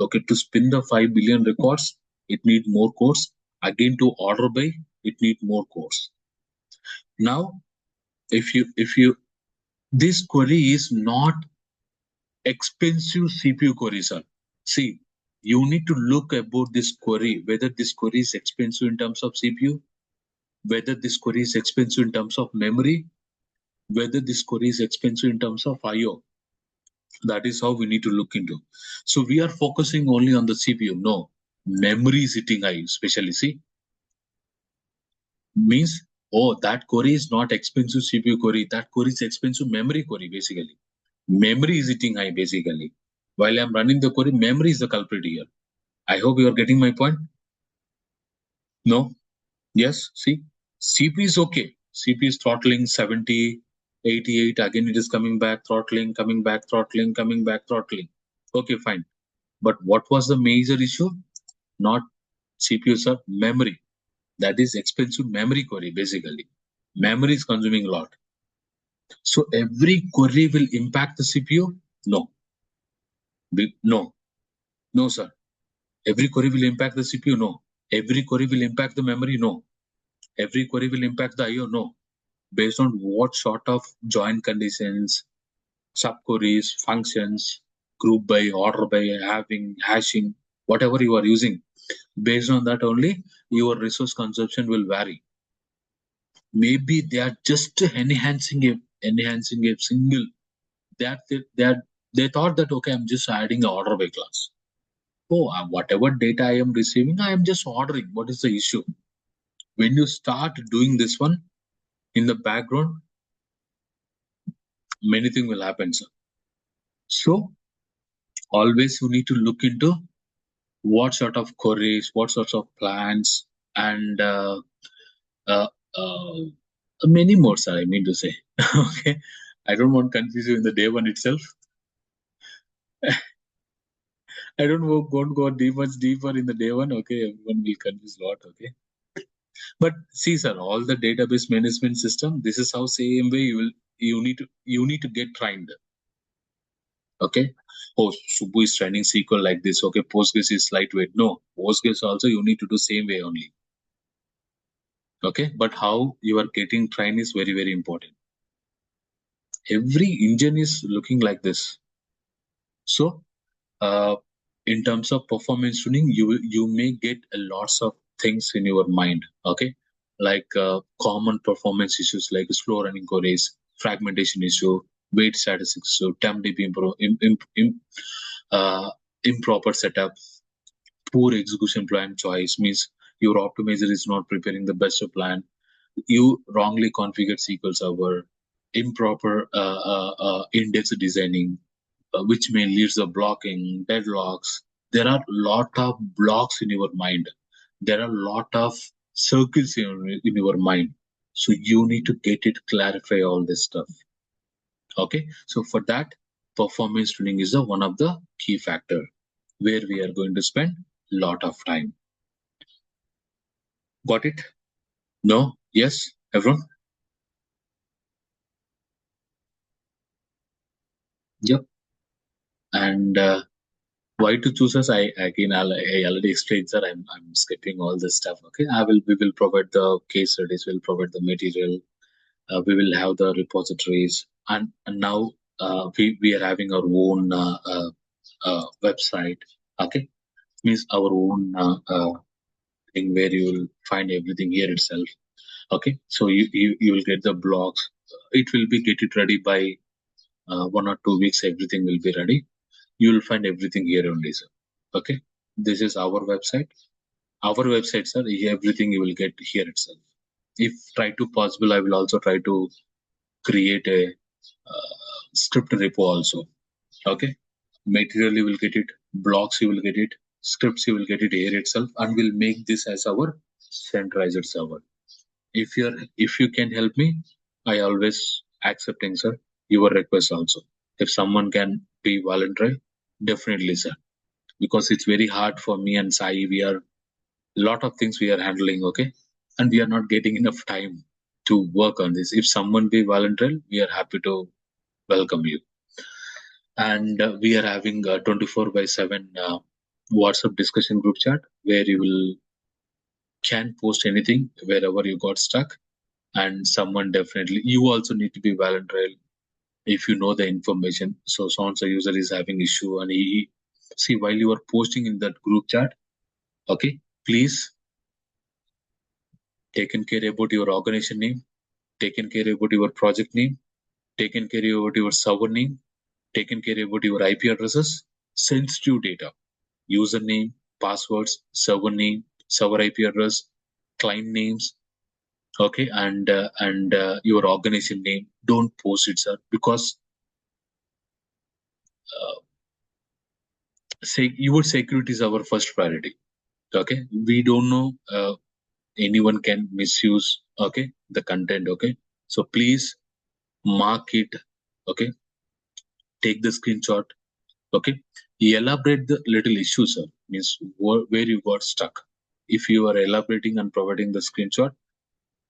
Okay, to spin the 5 billion records, it need more cores. Again, to order by, it need more cores. Now, if you this query is not expensive CPU query, sir. See, you need to look about this query, whether this query is expensive in terms of CPU, whether this query is expensive in terms of memory, whether this query is expensive in terms of IO. That is how we need to look into. So we are focusing only on the CPU. No, memory is hitting high, especially. See, means, oh, that query is not expensive CPU query. That query is expensive memory query, basically. Memory is hitting high, basically. While I'm running the query, memory is the culprit here. I hope you are getting my point. No? Yes? See? CPU is okay. CPU is throttling 70, 88. Again, it is coming back, throttling, coming back, throttling, coming back, throttling. Okay, fine. But what was the major issue? Not CPU, sir. Memory. That is expensive memory query, basically. Memory is consuming a lot. So every query will impact the CPU? No. No. No, sir. Every query will impact the CPU? No. Every query will impact the memory? No. Every query will impact the IO? No. Based on what sort of join conditions, subqueries, functions, group by, order by, having, hashing, whatever you are using, based on that only your resource consumption will vary. Maybe they are just enhancing a single. They thought that, okay, I'm just adding an order by class. Oh, whatever data I am receiving, I am just ordering. What is the issue? When you start doing this one in the background, many things will happen, sir. So always you need to look into what sort of queries, what sorts of plans, and many more, sir, I mean to say. Okay, I don't want to confuse you in the day one itself. I don't want to go much deeper in the day one. Okay, everyone will confuse a lot. Okay, but see, sir, all the database management system. This is how same way you need to get trained. Okay. Oh, Subbu is training SQL like this. Okay, Postgres is lightweight. No, Postgres also you need to do same way only. Okay, but how you are getting trained is very, very important. Every engine is looking like this. So, in terms of performance tuning, you may get a lots of things in your mind. Okay, like common performance issues like slow running queries, fragmentation issue, weight statistics, so TempDB improper setup, poor execution plan choice means your optimizer is not preparing the best plan. You wrongly configured SQL Server, improper index designing, which may lead to blocking, deadlocks. There are a lot of blocks in your mind. There are a lot of circles in your mind. So you need to get it, clarify all this stuff. Okay. So for that, performance tuning is one of the key factor where we are going to spend a lot of time. Got it? No? Yes? Everyone? Yep. And why to choose us? I already explained, sir. I'm skipping all this stuff. Okay. We will provide the case studies. We'll provide the material. We will have the repositories, and now we are having our own website. Okay. means our own thing where you will find everything here itself. Okay, so you will get the blocks. It will be get it ready by 1 or 2 weeks. Everything will be ready. You will find everything here only, sir. Okay, this is our website. Our website, sir. Everything you will get here itself. If try to possible, I will also try to create a script repo also. Okay, material you will get it, blocks you will get it, scripts you will get it here itself, and we'll make this as our centralized server. If you can help me, I always accepting, sir, your request also. If someone can be voluntary, definitely, sir, because it's very hard for me and Sai. We are lot of things we are handling, okay, and we are not getting enough time to work on this. If someone be voluntary, we are happy to welcome you. And we are having a 24/7 WhatsApp discussion group chat where you will can post anything wherever you got stuck, and someone definitely you also need to be voluntary if you know the information. So so user is having issue and he see while you are posting in that group chat, okay, please taken care about your organization name, taken care about your project name, taken care about your server name, taken care about your IP addresses, sensitive data, username, passwords, server name, server IP address, client names, okay, and your organization name. Don't post it, sir, because your security is our first priority. Okay, we don't know anyone can misuse, okay, the content. Okay, so please mark it. Okay, take the screenshot. Okay, elaborate the little issue, sir, means where you got stuck. If you are elaborating and providing the screenshot,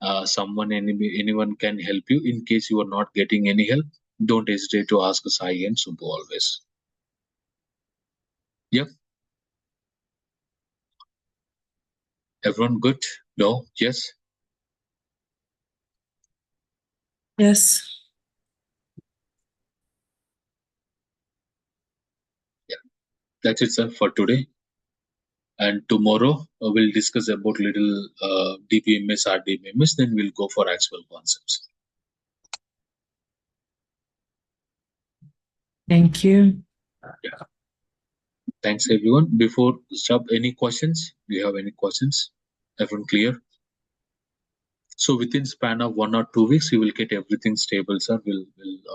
anyone can help you. In case you are not getting any help, don't hesitate to ask Sai and Subbu always. Yep. Everyone good? No? Yes? Yes. Yeah. That's it, sir, for today. And tomorrow we'll discuss about little DBMS, RDBMS, then we'll go for actual concepts. Thank you. Yeah. Thanks, everyone. Before stop, any questions? Do you have any questions? Everyone clear? So within span of 1 or 2 weeks, you will get everything stable, sir. We'll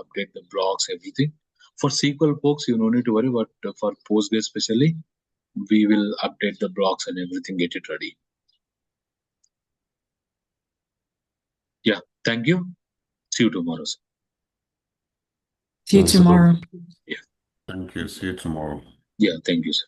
update the blocks, everything. For SQL folks, you don't need to worry, but for Postgres especially, we will update the blocks and everything, get it ready. Yeah, thank you. See you tomorrow, sir. See you tomorrow. Yeah. Thank you. See you tomorrow. Yeah, thank you, sir.